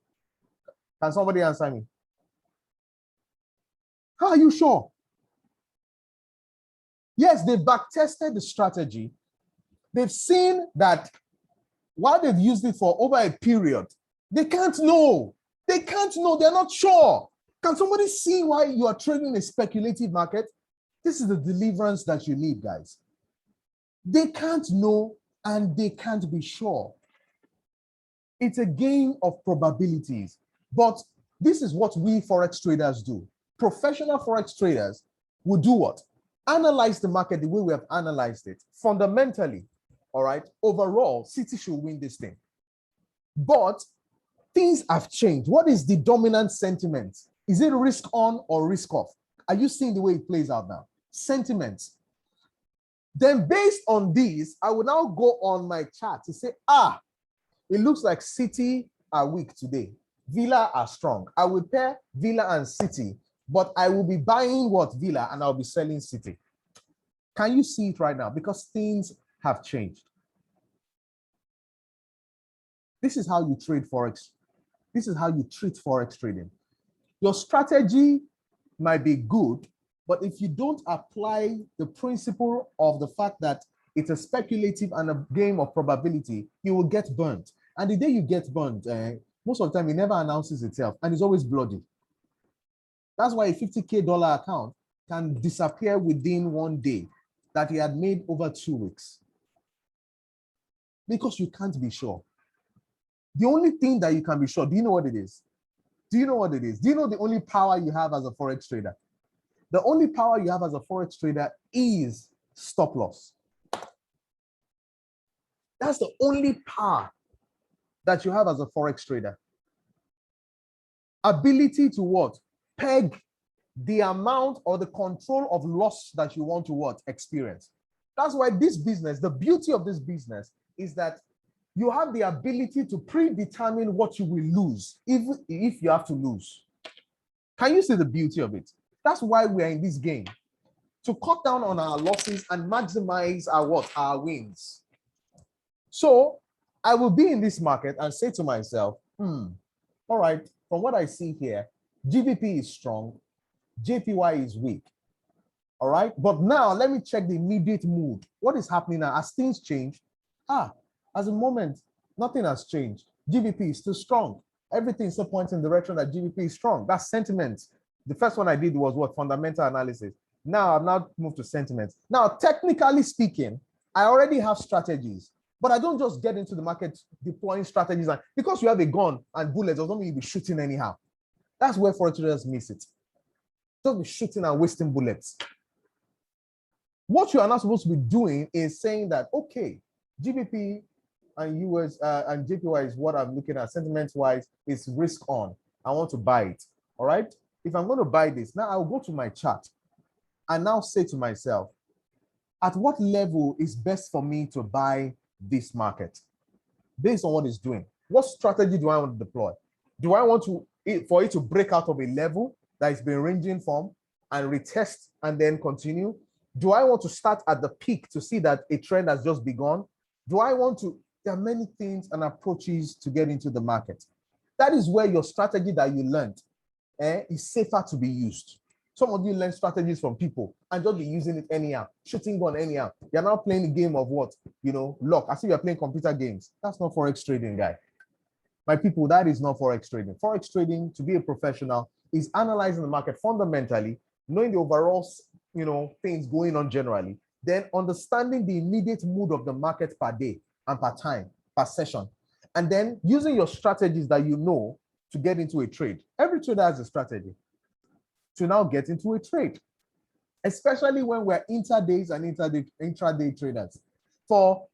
Can somebody answer me? How are you sure? Yes, they've backtested the strategy. They've seen that while they've used it for over a period, they can't know. They can't know. They're not sure. Can somebody see why you are trading a speculative market? This is the deliverance that you need, guys. They can't know and they can't be sure. It's a game of probabilities. But this is what we forex traders do. Professional forex traders will do what? Analyze the market the way we have analyzed it. Fundamentally, all right, overall, City should win this thing. But things have changed. What is the dominant sentiment? Is it risk on or risk off? Are you seeing the way it plays out now? Sentiments. Then based on these, I will now go on my chart to say, it looks like City are weak today. Villa are strong. I will pair Villa and City, but I will be buying what? Villa, and I'll be selling City. Can you see it right now? Because things have changed. This is how you trade forex. This is how you treat forex trading. Your strategy might be good, but if you don't apply the principle of the fact that it's a speculative and a game of probability, you will get burnt. And the day you get burnt, most of the time, it never announces itself, and it's always bloody. That's why a $50K account can disappear within 1 day that he had made over 2 weeks. Because you can't be sure. The only thing that you can be sure, do you know what it is? Do you know what it is? Do you know the only power you have as a forex trader? The only power you have as a forex trader is stop loss. That's the only power that you have as a forex trader. Ability to what? Peg the amount or the control of loss that you want to what? Experience. That's why this business, the beauty of this business is that you have the ability to predetermine what you will lose, if you have to lose. Can you see the beauty of it? That's why we are in this game, to cut down on our losses and maximize our what? Our wins. So I will be in this market and say to myself, all right, from what I see here, GBP is strong, JPY is weak. All right. But now let me check the immediate mood. What is happening now? As things change, as a moment, nothing has changed. GBP is still strong. Everything still points in the direction that GBP is strong. That's sentiment. The first one I did was what? Fundamental analysis. Now I've now moved to sentiment. Now, technically speaking, I already have strategies, but I don't just get into the market deploying strategies. And because you have a gun and bullets, doesn't mean you'll be shooting anyhow. That's where forex traders miss it. Don't be shooting and wasting bullets. What you are not supposed to be doing is saying that, okay, GBP and US and JPY is what I'm looking at sentiment-wise, is risk on. I want to buy it. All right. If I'm going to buy this, now I'll go to my chart and now say to myself, at what level is best for me to buy this market based on what it's doing? What strategy do I want to deploy? Do I want for it to break out of a level that it's been ranging from and retest and then continue? Do I want to start at the peak to see that a trend has just begun? Do I want to? There are many things and approaches to get into the market. That is where your strategy that you learned is safer to be used. Some of you learn strategies from people and just be using it anyhow, shooting gun anyhow. You're now playing a game of what? Luck. As if you're playing computer games. That's not forex trading, guy. My people, that is not forex trading. Forex trading, to be a professional, is analyzing the market fundamentally, knowing the overall things going on generally, then understanding the immediate mood of the market per day and per time, per session, and then using your strategies that you know to get into a trade. Every trader has a strategy to now get into a trade, especially when we're intradays and intraday traders. For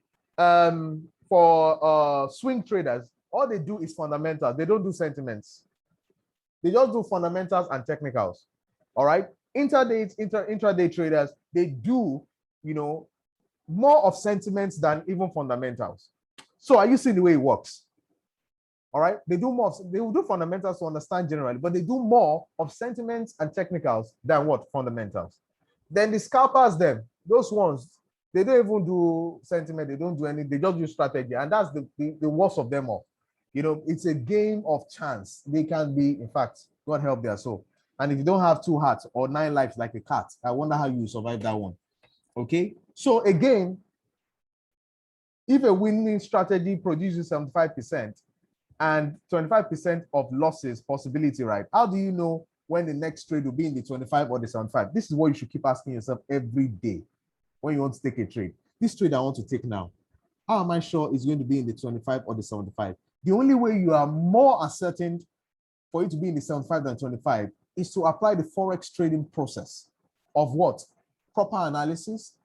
swing traders, all they do is fundamentals. They don't do sentiments. They just do fundamentals and technicals. All right. Intraday traders, they do, more of sentiments than even fundamentals. So are you seeing the way it works? All right. They will do fundamentals to understand generally, but they do more of sentiments and technicals than what? Fundamentals. Then the scalpers, those ones, they don't even do sentiment. They don't do anything. They just use strategy. And that's the worst of them all. It's a game of chance. They can be, in fact, God help their soul. And if you don't have 2 hearts or 9 lives like a cat, I wonder how you survive that one. Okay. So again, if a winning strategy produces 75% and 25% of losses possibility, right? How do you know when the next trade will be in the 25 or the 75? This is what you should keep asking yourself every day when you want to take a trade. This trade I want to take now, how am I sure it's going to be in the 25 or the 75? The only way you are more certain for it to be in the 75 than 25 is to apply the forex trading process of what? Proper analysis,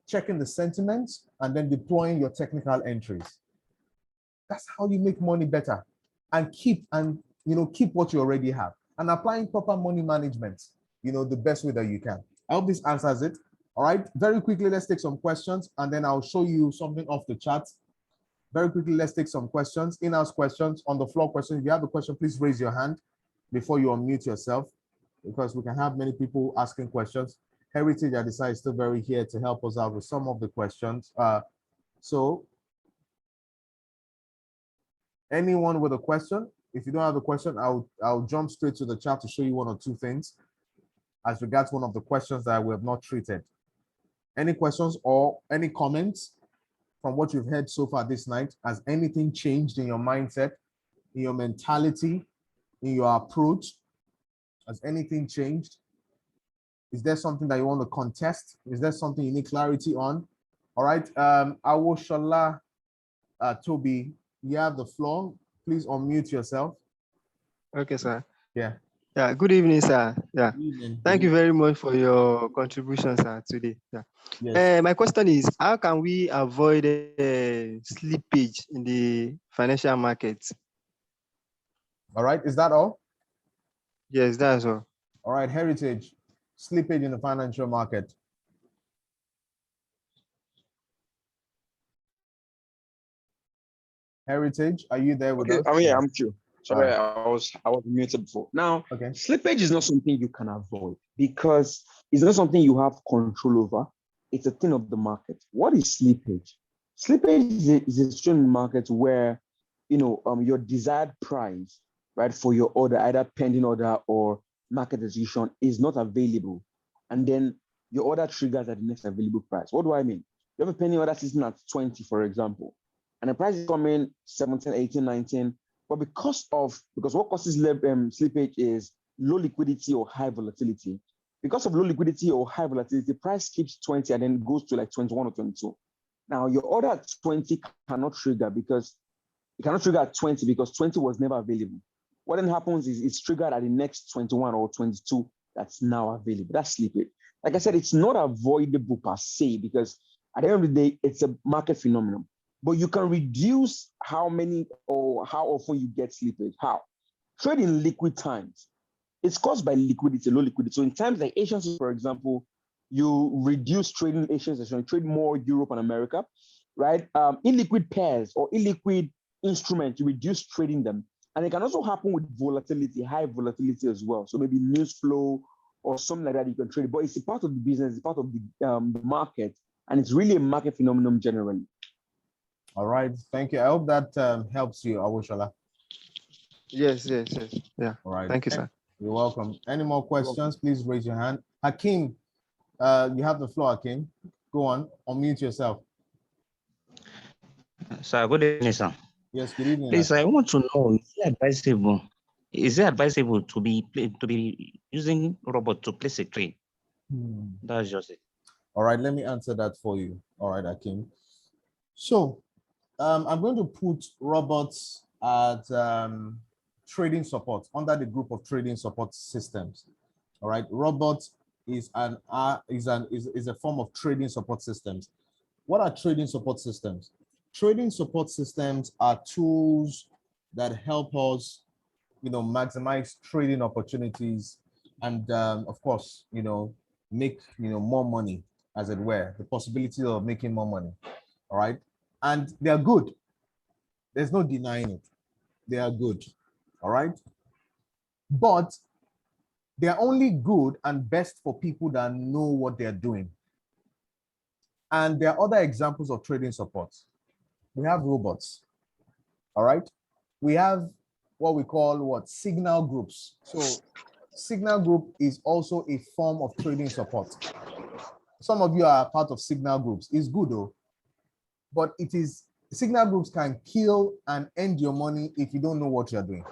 checking the sentiments, and then deploying your technical entries. That's how you make money better and keep what you already have, and applying proper money management, the best way that you can. I hope this answers it. All right, very quickly, let's take some questions and then I'll show you something off the chat. Very quickly, let's take some questions, in-house questions, on the floor questions. If you have a question, please raise your hand before you unmute yourself, because we can have many people asking questions. Heritage, I decide, is still very here to help us out with some of the questions. So anyone with a question? If you don't have a question, I'll jump straight to the chat to show you 1 or 2 things as regards one of the questions that we have not treated. Any questions or any comments from what you've heard so far this night? Has anything changed in your mindset, in your mentality, in your approach? Has anything changed? Is there something that you want to contest? Is there something you need clarity on? All right. Awoshala Toby, you have the floor. Please unmute yourself. Okay, sir. Yeah. Yeah. Good evening, sir. Yeah. Good evening. Thank you very much for your contribution, sir, today. Yeah. Yes. My question is, how can we avoid slippage in the financial markets? All right. Is that all? Yes, that's all. All right. Heritage, slippage in the financial market. Heritage, are you there with us? Oh yeah, I'm true. Sorry, I was muted before. Now, slippage is not something you can avoid because it's not something you have control over. It's a thing of the market. What is slippage? Slippage is a situation in the market where your desired price, right, for your order, either pending order or market execution is not available, and then your order triggers at the next available price. What do I mean? You have a penny order sitting at 20, for example, and the price is coming 17, 18, 19, but because what causes slippage is low liquidity or high volatility. Because of low liquidity or high volatility, price keeps 20 and then goes to like 21 or 22. Now, your order at 20 cannot trigger because it cannot trigger at 20 because 20 was never available. What then happens is it's triggered at the next 21 or 22 that's now available. That's slippage. Like I said, it's not avoidable per se because at the end of the day, it's a market phenomenon. But you can reduce how many or how often you get slippage. How? Trade in liquid times. It's caused by liquidity, low liquidity. So in times like Asian, for example, you reduce trading Asian session, trade more Europe and America, right? Illiquid pairs or illiquid instruments, you reduce trading them. And it can also happen with volatility, high volatility as well. So maybe news flow or something like that you can trade. But it's a part of the business, it's part of the market, and it's really a market phenomenon generally. All right, thank you. I hope that helps you, Awoshola. Yes. Yeah. All right. Thank you, sir. You're welcome. Any more questions? Please raise your hand. Hakeem, you have the floor, Hakeem. Go on, unmute yourself. Sir, good evening, sir. Yes, good evening. Please, I want to know, is it advisable to be using robot to place a trade? That's just it. All right, let me answer that for you. All right, Hakeem. So I'm going to put robots at trading support under the group of trading support systems. All right, robots is a form of trading support systems. What are trading support systems? Trading support systems are tools that help us, maximize trading opportunities and, of course, make, more money, as it were, the possibility of making more money. All right, and they are good. There's no denying it. They are good. All right, but they are only good and best for people that know what they're doing. And there are other examples of trading support. We have robots. All right, we have what we call signal groups. So signal group is also a form of trading support. Some of you are part of signal groups. It's good though, but signal groups can kill and end your money if you don't know what you're doing.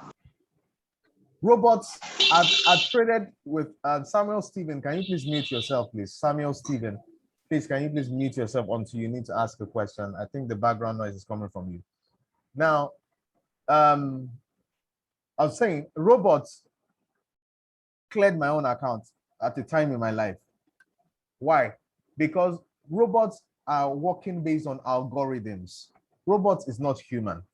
Robots, I've traded with Samuel Stephen. Can you please mute yourself, please? Samuel Stephen, please, can you please mute yourself until you need to ask a question? I think the background noise is coming from you. Now, I was saying robots cleared my own account at a time in my life. Why? Because robots are working based on algorithms. Robots is not human.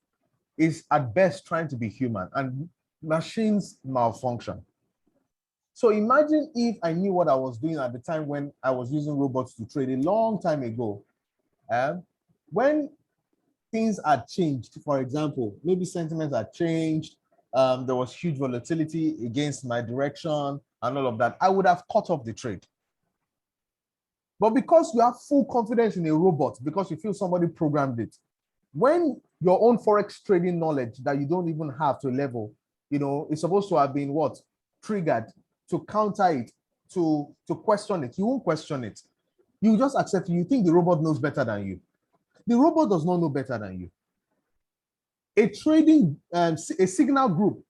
It's at best trying to be human, and machines malfunction. So imagine if I knew what I was doing at the time when I was using robots to trade a long time ago. When things are changed, for example, maybe sentiments are changed, there was huge volatility against my direction and all of that, I would have cut off the trade. But because you have full confidence in a robot, because you feel somebody programmed it, when your own forex trading knowledge that you don't even have to level, it's supposed to have been triggered to counter it, to question it. You won't question it. You just accept it. You think the robot knows better than you. The robot does not know better than you. A trading, a signal group,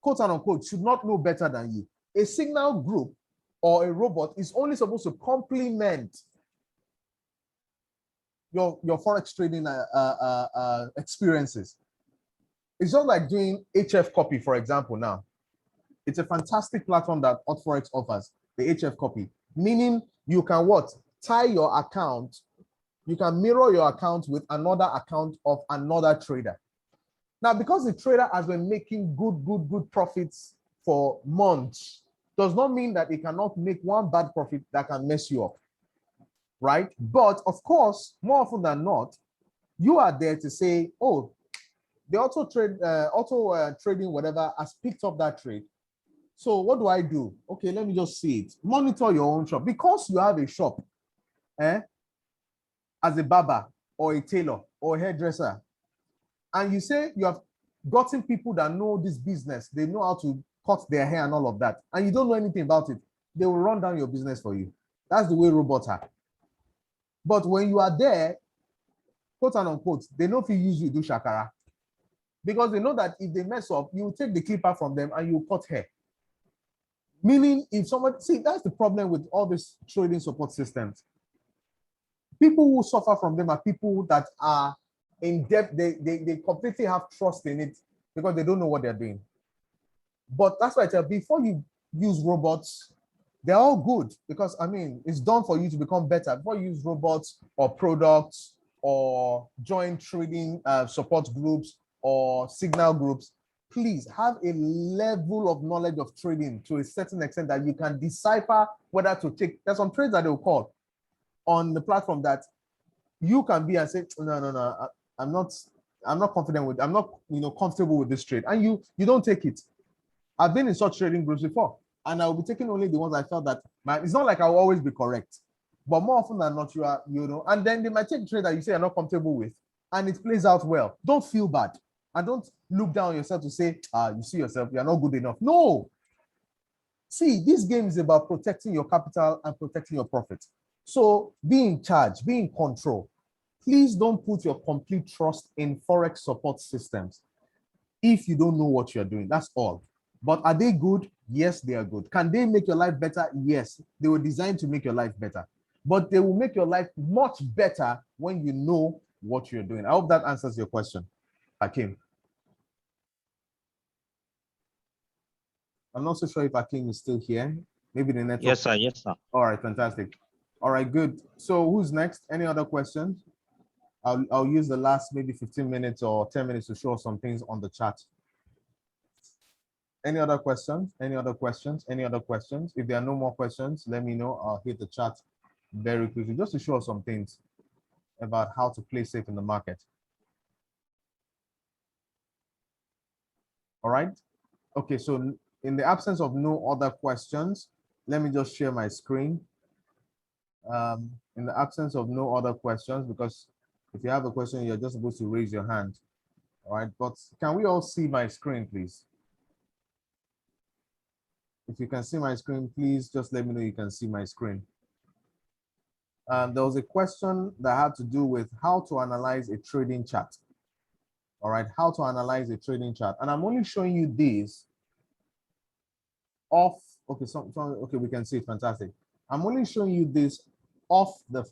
quote unquote, should not know better than you. A signal group or a robot is only supposed to complement your forex trading experiences. It's just like doing HF copy, for example. Now, it's a fantastic platform that Forex offers, the HF copy, meaning you can tie your account, you can mirror your account with another account of another trader. Now, because the trader has been making good profits for months, does not mean that it cannot make one bad profit that can mess you up, right? But of course, more often than not, you are there to say, oh, the auto trading whatever has picked up that trade. So what do I do? Okay, let me just see it. Monitor your own shop. Because you have a shop, as a barber or a tailor or a hairdresser, and you say you have gotten people that know this business, they know how to cut their hair and all of that, and you don't know anything about it, they will run down your business for you. That's the way robots are. But when you are there, quote and unquote, they know if you use you do shakara. Because they know that if they mess up, you take the clipper from them and you cut hair. Meaning, if somebody, see, that's the problem with all these trading support systems. People who suffer from them are people that are in depth, they completely have trust in it because they don't know what they're doing. But that's why I tell, before you use robots, they're all good because, I mean, it's done for you to become better. Before you use robots or products or join trading support groups or signal groups, please have a level of knowledge of trading to a certain extent that you can decipher whether to take. There's some trades that they'll call on the platform that you can be and say, no, I'm not confident with, I'm not comfortable with this trade, and you don't take it. I've been in such trading groups before, and I'll be taking only the ones I felt that it's not like I'll always be correct, but more often than not, you are, and then they might take a trade that you say you're not comfortable with, and it plays out well. Don't feel bad, and don't look down on yourself to say, you see yourself, you're not good enough. No. See, this game is about protecting your capital and protecting your profit. So be in charge, be in control. Please don't put your complete trust in forex support systems if you don't know what you're doing. That's all. But are they good? Yes, they are good. Can they make your life better? Yes, they were designed to make your life better. But they will make your life much better when you know what you're doing. I hope that answers your question, Hakim. I'm not so sure if Hakim is still here. Maybe the network. Yes, sir. Yes, sir. All right, fantastic. All right, good. So who's next? Any other questions? I'll use the last maybe 15 minutes or 10 minutes to show some things on the chat. Any other questions? Any other questions? Any other questions? If there are no more questions, let me know. I'll hit the chat very quickly just to show some things about how to play safe in the market. All right. Okay, so in the absence of no other questions, let me just share my screen. In the absence of no other questions, because if you have a question, you're just supposed to raise your hand. All right, but can we all see my screen, please? If you can see my screen, please just let me know you can see my screen. There was a question that had to do with how to analyze a trading chart. All right, how to analyze a trading chart. And I'm only showing you this off. Okay, okay, we can see it. Fantastic. I'm only showing you this off the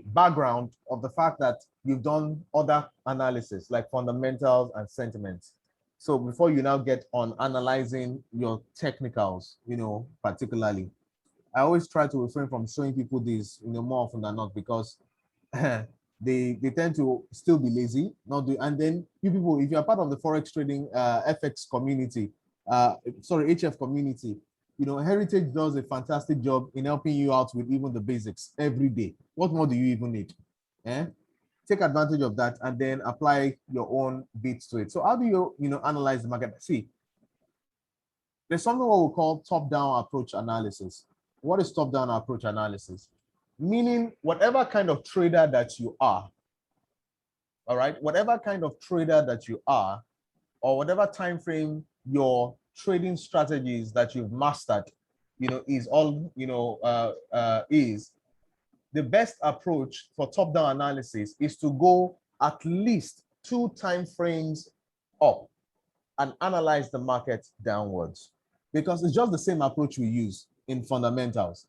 background of the fact that you've done other analysis like fundamentals and sentiments. So before you now get on analyzing your technicals, particularly, I always try to refrain from showing people this, more often than not, because they tend to still be lazy, not do. And then you people, if you're part of the forex trading FX community, HF community, Heritage does a fantastic job in helping you out with even the basics every day. What more do you even need? Take advantage of that and then apply your own bits to it. So how do you, analyze the market? See, there's something what we call top-down approach analysis. What is top-down approach analysis? Meaning whatever kind of trader that you are, all right, whatever kind of trader that you are, or whatever time frame your trading strategies that you've mastered, is all, is the best approach for top-down analysis is to go at least 2 time frames up and analyze the market downwards, because it's just the same approach we use in fundamentals.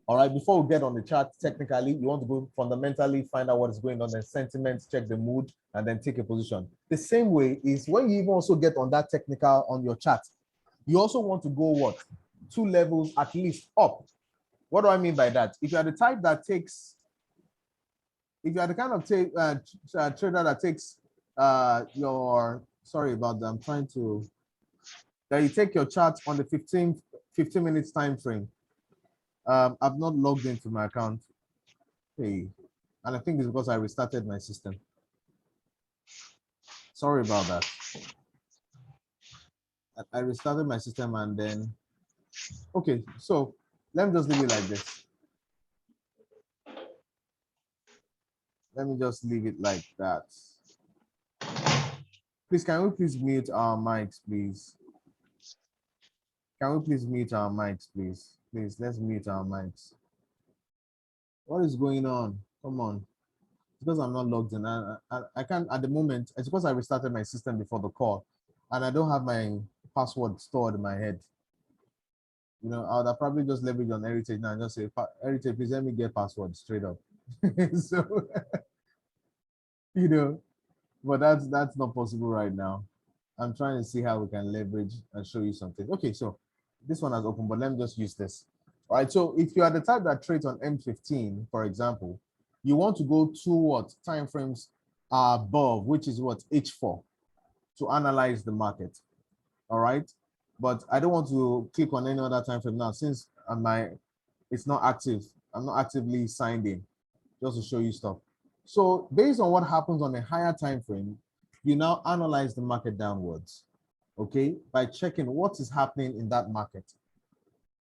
All right, before we get on the chart, technically, you want to go fundamentally, find out what is going on, then sentiments, check the mood, and then take a position. The same way is when you even also get on that technical on your chart, you also want to go what? 2 levels at least up. What do I mean by that? If you are the type that takes, if you are the kind of trader that takes sorry about that, I'm trying to, that you take your chart on the 15 minutes time frame. I've not logged into my account. Hey, and I think it's because I restarted my system. Sorry about that. I restarted my system and then, okay, so let me just leave it like this. Let me just leave it like that. Please, can we please mute our mics, please? Can we please mute our mics, please? Please, let's mute our mics. What is going on? Come on. Because I'm not logged in. I can't at the moment. It's because I restarted my system before the call and I don't have my password stored in my head. You know, I would have probably just leveraged on Heritage now and just say, Heritage, please let me get password straight up. So, you know, but that's not possible right now. I'm trying to see how we can leverage and show you something. Okay, so this one has opened, but let me just use this. All right, so if you are the type that trades on M15, for example, you want to go to what time frames are above, which is what H4, to analyze the market. All right, but I don't want to click on any other time frame now since it's not active. I'm not actively signed in, just to show you stuff. So based on what happens on a higher time frame, you now analyze the market downwards, okay, by checking what is happening in that market.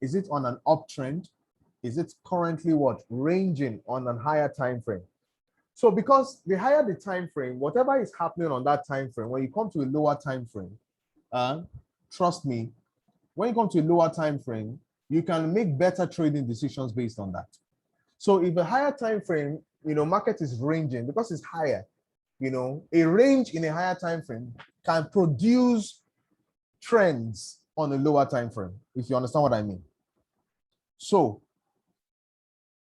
Is it on an uptrend? Is it currently what ranging on a higher time frame? So because the higher the time frame, whatever is happening on that time frame, when you come to a lower time frame, trust me, when you come to a lower time frame, you can make better trading decisions based on that. So if a higher time frame, you know, market is ranging because it's higher, you know, a range in a higher time frame can produce trends on a lower time frame, if you understand what I mean. So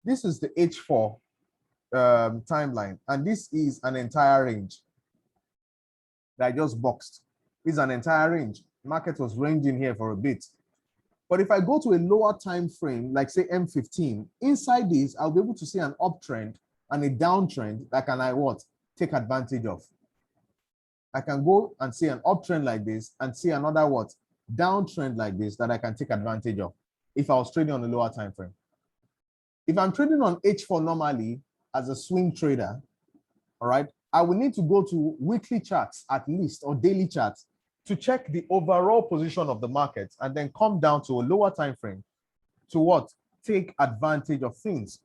this is the H4 timeline, and this is an entire range that I just boxed. This is an entire range. Market was ranging here for a bit. But if I go to a lower time frame, like say M15, inside this, I'll be able to see an uptrend and a downtrend that can take advantage of. I can go and see an uptrend like this and see another downtrend like this that I can take advantage of if I was trading on a lower time frame. If I'm trading on H4 normally as a swing trader, all right, I will need to go to weekly charts at least or daily charts to check the overall position of the market and then come down to a lower time frame to take advantage of things.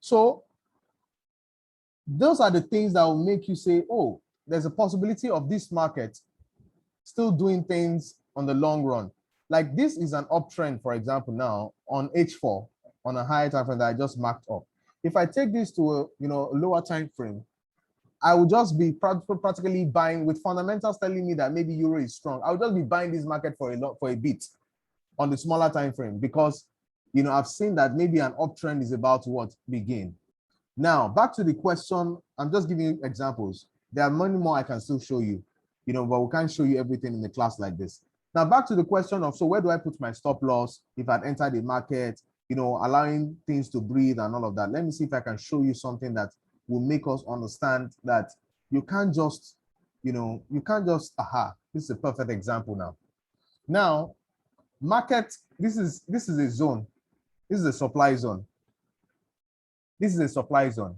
So those are the things that will make you say, oh, there's a possibility of this market still doing things on the long run. Like this is an uptrend, for example, now on H4 on a higher time frame that I just marked up. If I take this to a lower time frame, I will just be practically buying with fundamentals telling me that maybe euro is strong. I will just be buying this market for a bit on the smaller time frame because I've seen that maybe an uptrend is about to begin. Now back to the question, I'm just giving you examples. There are many more I can still show you, but we can't show you everything in the class like this. Now back to the question of, so where do I put my stop loss if I'd entered the market, allowing things to breathe and all of that. Let me see if I can show you something that will make us understand that you can't just, this is a perfect example now. Now, market, this is a zone. This is a supply zone. This is a supply zone.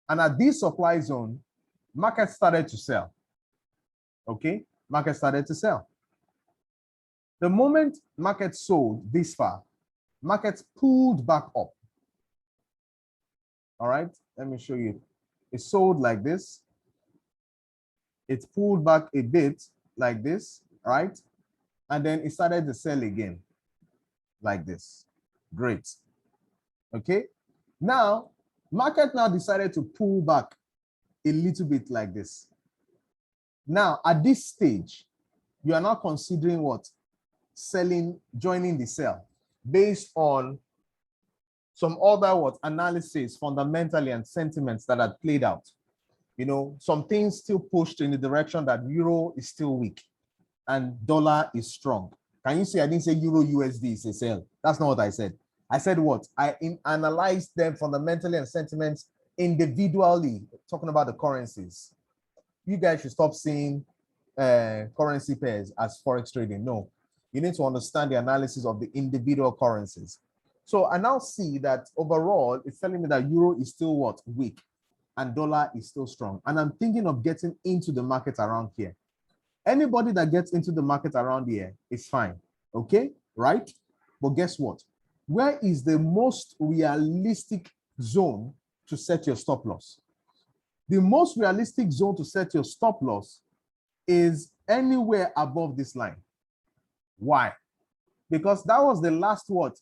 And at this supply zone, market started to sell. Okay, market started to sell. The moment market sold this far, market pulled back up. All right, let me show you. It sold like this. It pulled back a bit like this, right? And then it started to sell again like this. Great. Okay. Now, market now decided to pull back a little bit like this. Now, at this stage, you are now considering what? Selling, joining the sell based on some other analysis fundamentally and sentiments that had played out. Some things still pushed in the direction that euro is still weak and dollar is strong. Can you see I didn't say euro USD is a sell? That's not what I said. I said what? I analyzed them fundamentally and sentiments individually, talking about the currencies. You guys should stop seeing currency pairs as forex trading. No, you need to understand the analysis of the individual currencies. So I now see that overall, it's telling me that euro is still weak and dollar is still strong. And I'm thinking of getting into the market around here. Anybody that gets into the market around here is fine, okay, right? But guess what? Where is the most realistic zone to set your stop loss? The most realistic zone to set your stop loss is anywhere above this line. Why? Because that was the last what?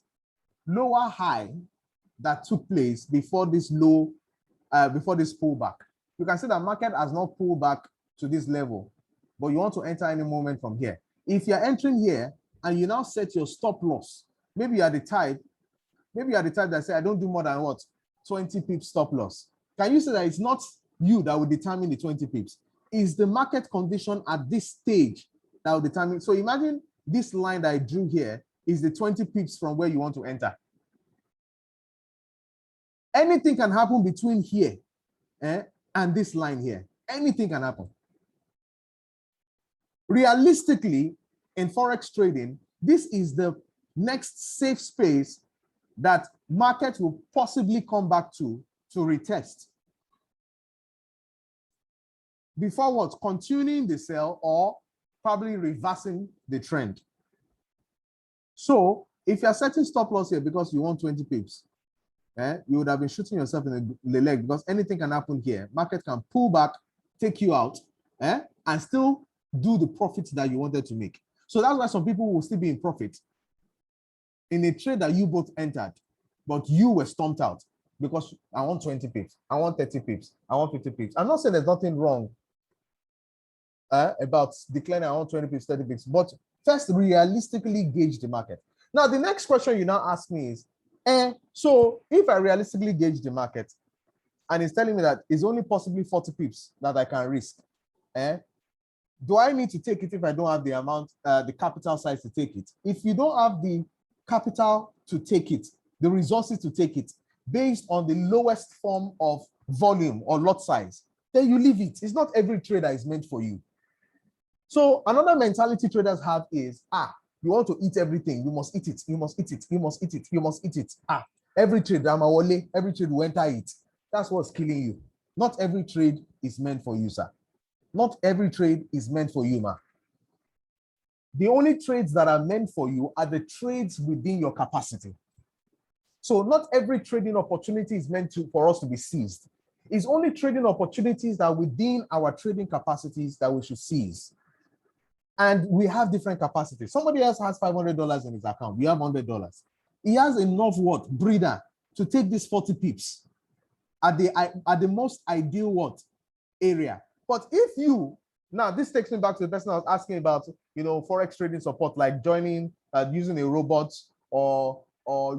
Lower high that took place before this low, before this pullback. You can see that market has not pulled back to this level, but you want to enter any moment from here. If you're entering here and you now set your stop loss, maybe you are the type that say, I don't do more than what? 20 pips stop loss. Can you say that it's not you that will determine the 20 pips? Is the market condition at this stage that will determine? So imagine this line that I drew here is the 20 pips from where you want to enter. Anything can happen between here and this line here. Anything can happen. Realistically, in forex trading, this is the next safe space that market will possibly come back to retest. Before what? Continuing the sell or probably reversing the trend. So if you're setting stop loss here because you want 20 pips, you would have been shooting yourself in the leg, because anything can happen here. Market can pull back, take you out, and still do the profits that you wanted to make. So that's why some people will still be in profit in a trade that you both entered, but you were stomped out because I want 20 pips, I want 30 pips, I want 50 pips. I'm not saying there's nothing wrong about declaring I want 20 pips, 30 pips, but first realistically gauge the market. Now, the next question you now ask me is, so if I realistically gauge the market and it's telling me that it's only possibly 40 pips that I can risk, do I need to take it if I don't have the amount, the capital size to take it? If you don't have the capital to take it, the resources to take it, based on the lowest form of volume or lot size, then you leave it. It's not every trade that is meant for you. So another mentality traders have is, you want to eat everything, you must eat it, you must eat it, you must eat it, you must eat it. Every trade, every trade will enter it. That's what's killing you. Not every trade is meant for you, sir. Not every trade is meant for you, ma. The only trades that are meant for you are the trades within your capacity. So not every trading opportunity is meant for us to be seized. It's only trading opportunities that are within our trading capacities that we should seize. And we have different capacities. Somebody else has $500 in his account. We have $100. He has enough what? Breather to take these 40 pips at the most ideal what? Area. But if you, now this takes me back to the person I was asking about, forex trading support, like joining, using a robot or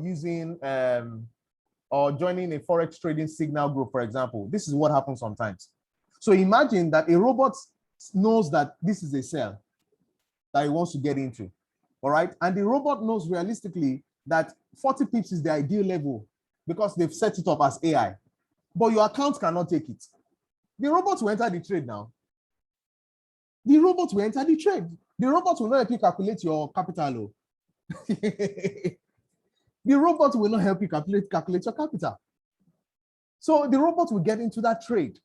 using or joining a forex trading signal group, for example. This is what happens sometimes. So imagine that a robot knows that this is a sell that he wants to get into, all right? And the robot knows realistically that 40 pips is the ideal level because they've set it up as AI, but your account cannot take it. The robot will enter the trade now. The robot will enter the trade. The robot will not help you calculate your capital. The robot will not help you calculate your capital. So the robot will get into that trade.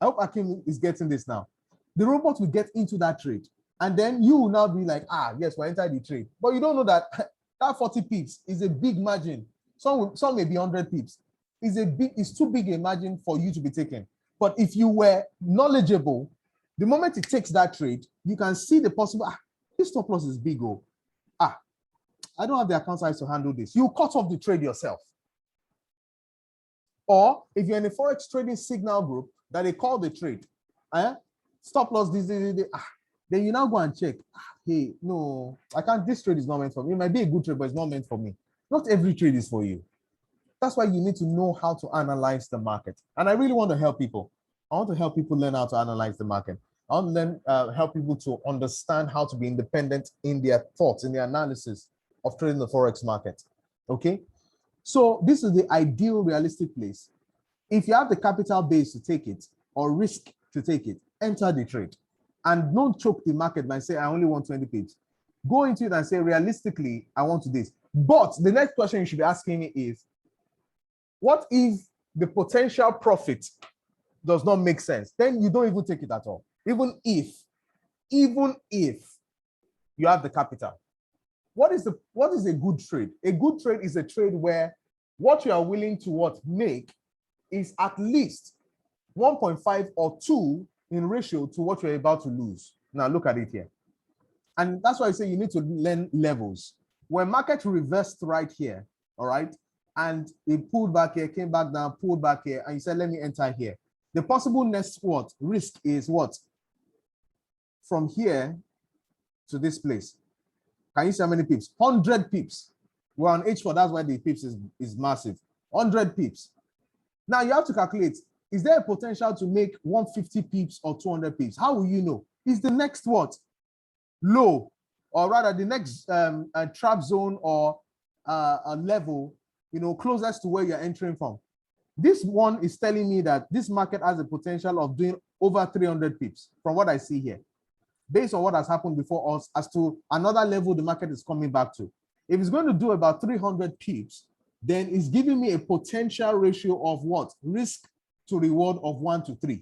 I hope Akim is getting this now. The robot will get into that trade. And then you will now be like, yes, we're inside the trade. But you don't know that that 40 pips is a big margin. Some may be 100 pips. It's too big a margin for you to be taken. But if you were knowledgeable, the moment it takes that trade, you can see the possible, this stop loss is big. I don't have the account size to handle this. You cut off the trade yourself. Or if you're in a forex trading signal group that they call the trade, stop loss, then you now go and check. Hey, no, I can't. This trade is not meant for me. It might be a good trade, but it's not meant for me. Not every trade is for you. That's why you need to know how to analyze the market. And I really want to help people. I want to help people learn how to analyze the market. I want to help people to understand how to be independent in their thoughts, in their analysis of trading the forex market. Okay, so this is the ideal realistic place. If you have the capital base to take it or risk to take it, enter the trade. And don't choke the market by saying, I only want 20 pips. Go into it and say, realistically, I want to this. But the next question you should be asking me is, what if the potential profit does not make sense? Then you don't even take it at all. Even if you have the capital. What is a good trade? A good trade is a trade where what you are willing to make is at least 1.5 or 2 in ratio to what you're about to lose. Now look at it here. And that's why I say you need to learn levels. When market reversed right here, all right, and it pulled back here, came back down, pulled back here, and you said, let me enter here. The possible next what risk is what? From here to this place. Can you see how many pips? 100 pips. We're on H4, that's why the pips is massive. 100 pips. Now you have to calculate, is there a potential to make 150 pips or 200 pips? How will you know? Is the next what? Low, or rather the next trap zone or a level, you know, closest to where you're entering from. This one is telling me that this market has a potential of doing over 300 pips from what I see here, based on what has happened before us as to another level the market is coming back to. If it's going to do about 300 pips, then it's giving me a potential ratio of what? Risk to reward of 1 to 3.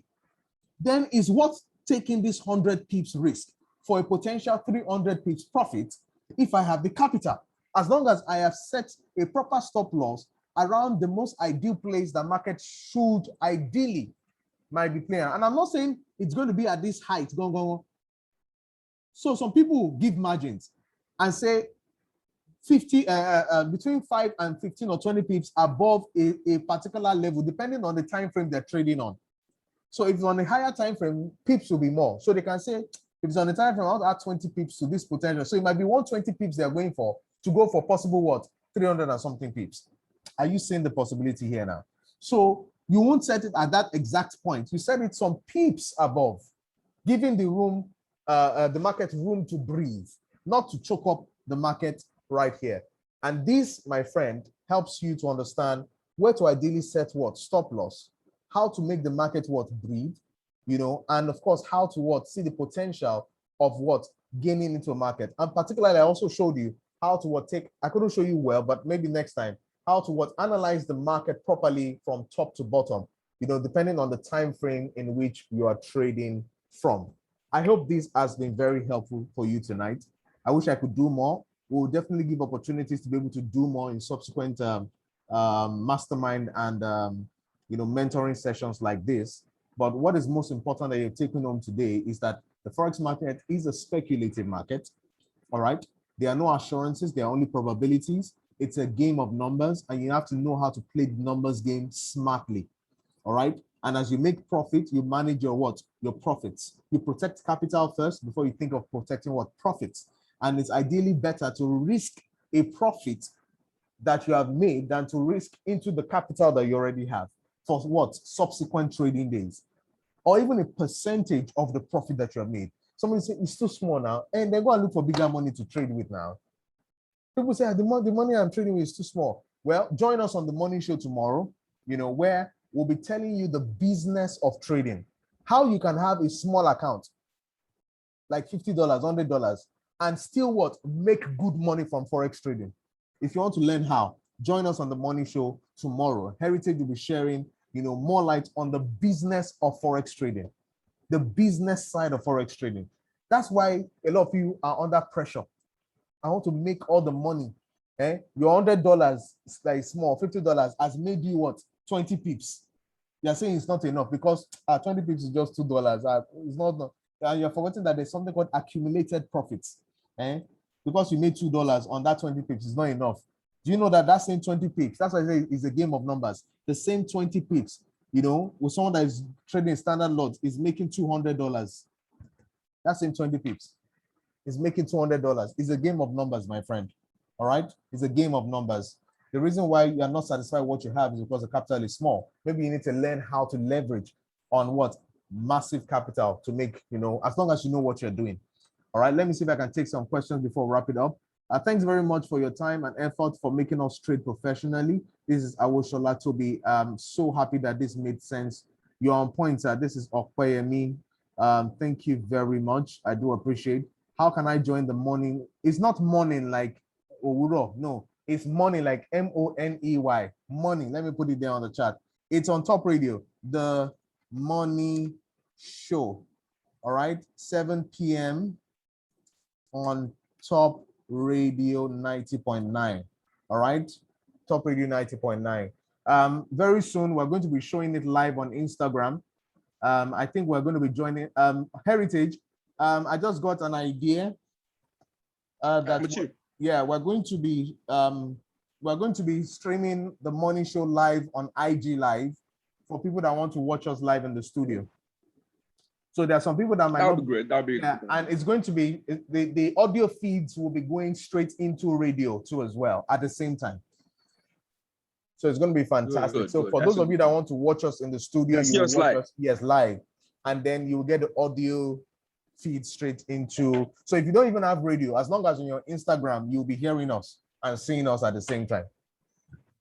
Then is what taking this 100 pips risk for a potential 300 pips profit if I have the capital, as long as I have set a proper stop loss around the most ideal place the market should ideally might be playing. And I'm not saying it's going to be at this height. So some people give margins and say 50 between 5 and 15 or 20 pips above a particular level, depending on the time frame they're trading on. So if it's on a higher time frame, pips will be more. So they can say, if it's on the time frame, I want to add 20 pips to this potential. So it might be 120 pips they're going for to go for possible what? 300 and something pips. Are you seeing the possibility here now? So you won't set it at that exact point. You set it some pips above, giving the room, the market room to breathe, not to choke up the market right here. And this, my friend, helps you to understand where to ideally set what? Stop loss, how to make the market what? Breathe, you know, and of course, how to what? See the potential of what? Gaining into a market. And particularly, I also showed you how to what? Take, I couldn't show you well, but maybe next time, how to what? Analyze the market properly from top to bottom, you know, depending on the time frame in which you are trading from. I hope this has been very helpful for you tonight. I wish I could do more. We'll definitely give opportunities to be able to do more in subsequent mastermind and you know, mentoring sessions like this. But what is most important that you're taking home today is that the Forex market is a speculative market. All right. There are no assurances, there are only probabilities. It's a game of numbers, and you have to know how to play the numbers game smartly. All right. And as you make profit, you manage your what? Your profits. You protect capital first before you think of protecting what? Profits. And it's ideally better to risk a profit that you have made than to risk into the capital that you already have for what? Subsequent trading days, or even a percentage of the profit that you have made. Somebody say it's too small now, and they go and look for bigger money to trade with now. People say the money I'm trading with is too small. Well, join us on the Money Show tomorrow, you know, where we'll be telling you the business of trading, how you can have a small account, like $50, $100, and still what? Make good money from Forex trading. If you want to learn how, join us on the Money Show tomorrow. Heritage will be sharing, you know, more light on the business of Forex trading, the business side of Forex trading. That's why a lot of you are under pressure. I want to make all the money. Your $100 that is small, $50 has made you what? 20 pips. You're saying it's not enough because 20 pips is just $2. It's not. And you're forgetting that there's something called accumulated profits. Because you made $2 on that 20 pips is not enough. Do you know that same 20 pips, that's why I say it's a game of numbers. The same 20 pips, you know, with someone that is trading standard lots is making $200. That same 20 pips is making $200. It's a game of numbers, my friend. All right? It's a game of numbers. The reason why you are not satisfied with what you have is because the capital is small. Maybe you need to learn how to leverage on what? Massive capital to make, you know, as long as you know what you're doing. All right, let me see if I can take some questions before we wrap it up. Thanks very much for your time and effort for making us trade professionally. This is Awoshola Toby. I'm so happy that this made sense. You're on point, sir. This is Okpeyemi. Thank you very much. I do appreciate. How can I join the morning? It's not morning like Owuro. No, it's money like M-O-N-E-Y. Money. Let me put it there on the chat. It's on Top Radio, the Money Show. All right, 7 p.m. on Top Radio 90.9. All right, Top Radio 90.9. Very soon we're going to be showing it live on Instagram. I think we're going to be joining Heritage. I just got an idea that yeah, we're going to be streaming the morning show live on IG Live for people that want to watch us live in the studio. So there are some people that might That'll be great. That'll be yeah, and it's going to be the audio feeds will be going straight into radio too as well at the same time. So it's going to be fantastic. Good, so good. for those of you that want to watch us in the studio, you will watch us, yes, live, and then you will get the audio feed straight into. So if you don't even have radio, as long as on your Instagram, you'll be hearing us and seeing us at the same time.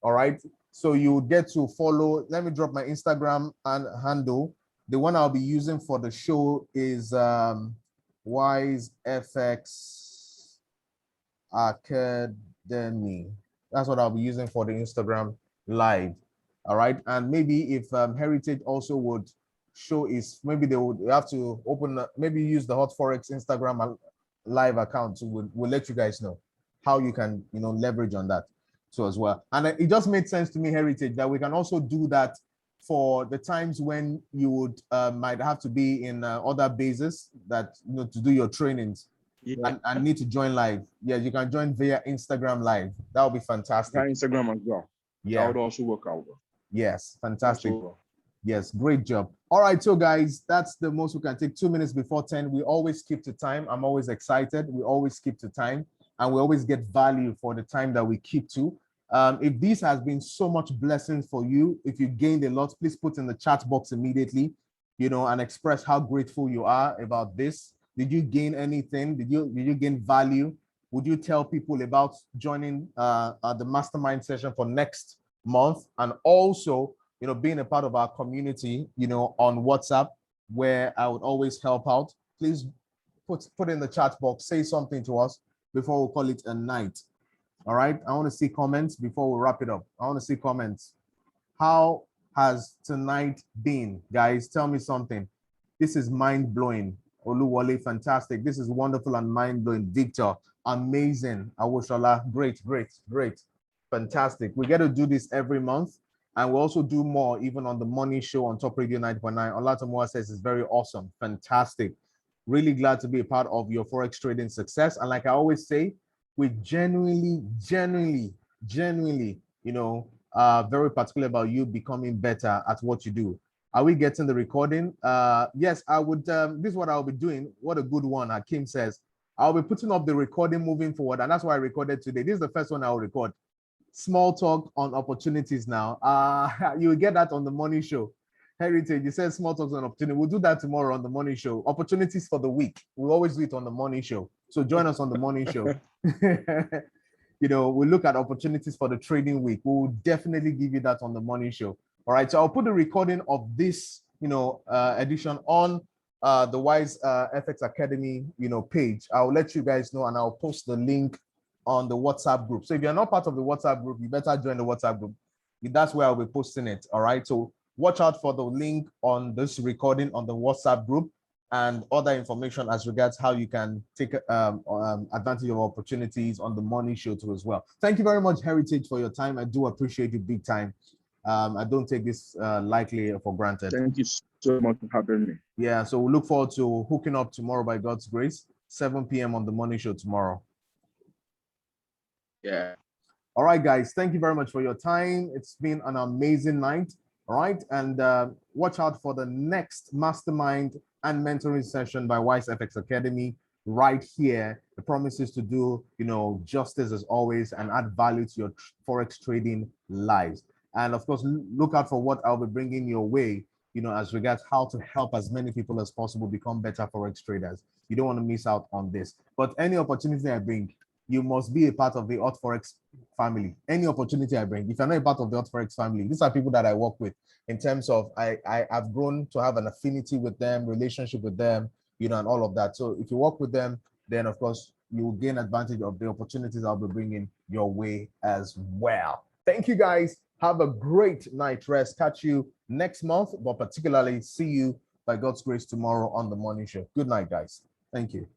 All right. So you get to follow. Let me drop my Instagram and handle. The one I'll be using for the show is WyseFX Academy. That's what I'll be using for the Instagram live. All right. And maybe if Heritage also would show is, maybe they would have to open, maybe use the Hot Forex Instagram live account. So we'll let you guys know how you can, leverage on that too as well. And it just made sense to me, Heritage, that we can also do that for the times when you would might have to be in other bases that to do your trainings, and need to join live. Yeah, you can join via Instagram live. That would be fantastic. Via Instagram as well. Yeah, that would also work out. Yes, fantastic. Yes, great job. All right, so guys, that's the most we can take. 2 minutes before 10. We always keep to time. I'm always excited. We always keep to time, and we always get value for the time that we keep to. If this has been so much blessings for you, if you gained a lot, please put in the chat box immediately, and express how grateful you are about this. Did you gain anything? Did you gain value? Would you tell people about joining the mastermind session for next month? And also, being a part of our community, on WhatsApp, where I would always help out. Please put in the chat box, say something to us before we call it a night. All right, I want to see comments before we wrap it up. I want to see comments. How has tonight been, guys? Tell me something. This is mind-blowing. Oluwole, fantastic. This is wonderful and mind-blowing. Victor, amazing. Awoshola, great. Fantastic. We get to do this every month, and we also do more even on the morning show on Top Radio 9.9. Olatomoa says it's very awesome. Fantastic. Really glad to be a part of your Forex trading success. And like I always say, we genuinely, very particular about you becoming better at what you do. Are we getting the recording? Yes, I would. This is what I'll be doing. What a good one. Hakim says, I'll be putting up the recording moving forward. And that's why I recorded today. This is the first one I'll record. Small talk on opportunities now. You will get that on the morning show. Heritage, you said small talks on opportunity. We'll do that tomorrow on the morning show. Opportunities for the week. We always do it on the morning show. So join us on the morning show. We'll look at opportunities for the trading week. We'll definitely give you that on the morning show. All right. So I'll put the recording of this, edition on the WyseFX Academy, page. I'll let you guys know, and I'll post the link on the WhatsApp group. So if you're not part of the WhatsApp group, you better join the WhatsApp group. That's where I'll be posting it. All right. So watch out for the link on this recording on the WhatsApp group and other information as regards how you can take advantage of opportunities on the morning show too as well. Thank you very much, Heritage, for your time. I do appreciate you big time. I don't take this lightly for granted. Thank you so much for having me. Yeah, so we look forward to hooking up tomorrow by God's grace, 7 p.m. on the morning show tomorrow. Yeah. All right, guys. Thank you very much for your time. It's been an amazing night. All right. And watch out for the next mastermind and mentoring session by WyseFX Academy right here. The promise is to do, justice as always and add value to your Forex trading lives. And of course, look out for what I'll be bringing your way, as regards how to help as many people as possible become better Forex traders. You don't want to miss out on this. But any opportunity I bring, you must be a part of the Hot Forex family. Any opportunity I bring, if you're not a part of the Hot Forex family, these are people that I work with in terms of I've grown to have an affinity with them, relationship with them, and all of that. So if you work with them, then of course you will gain advantage of the opportunities I'll be bringing your way as well. Thank you guys. Have a great night rest. Catch you next month, but particularly see you by God's grace tomorrow on the morning show. Good night, guys. Thank you.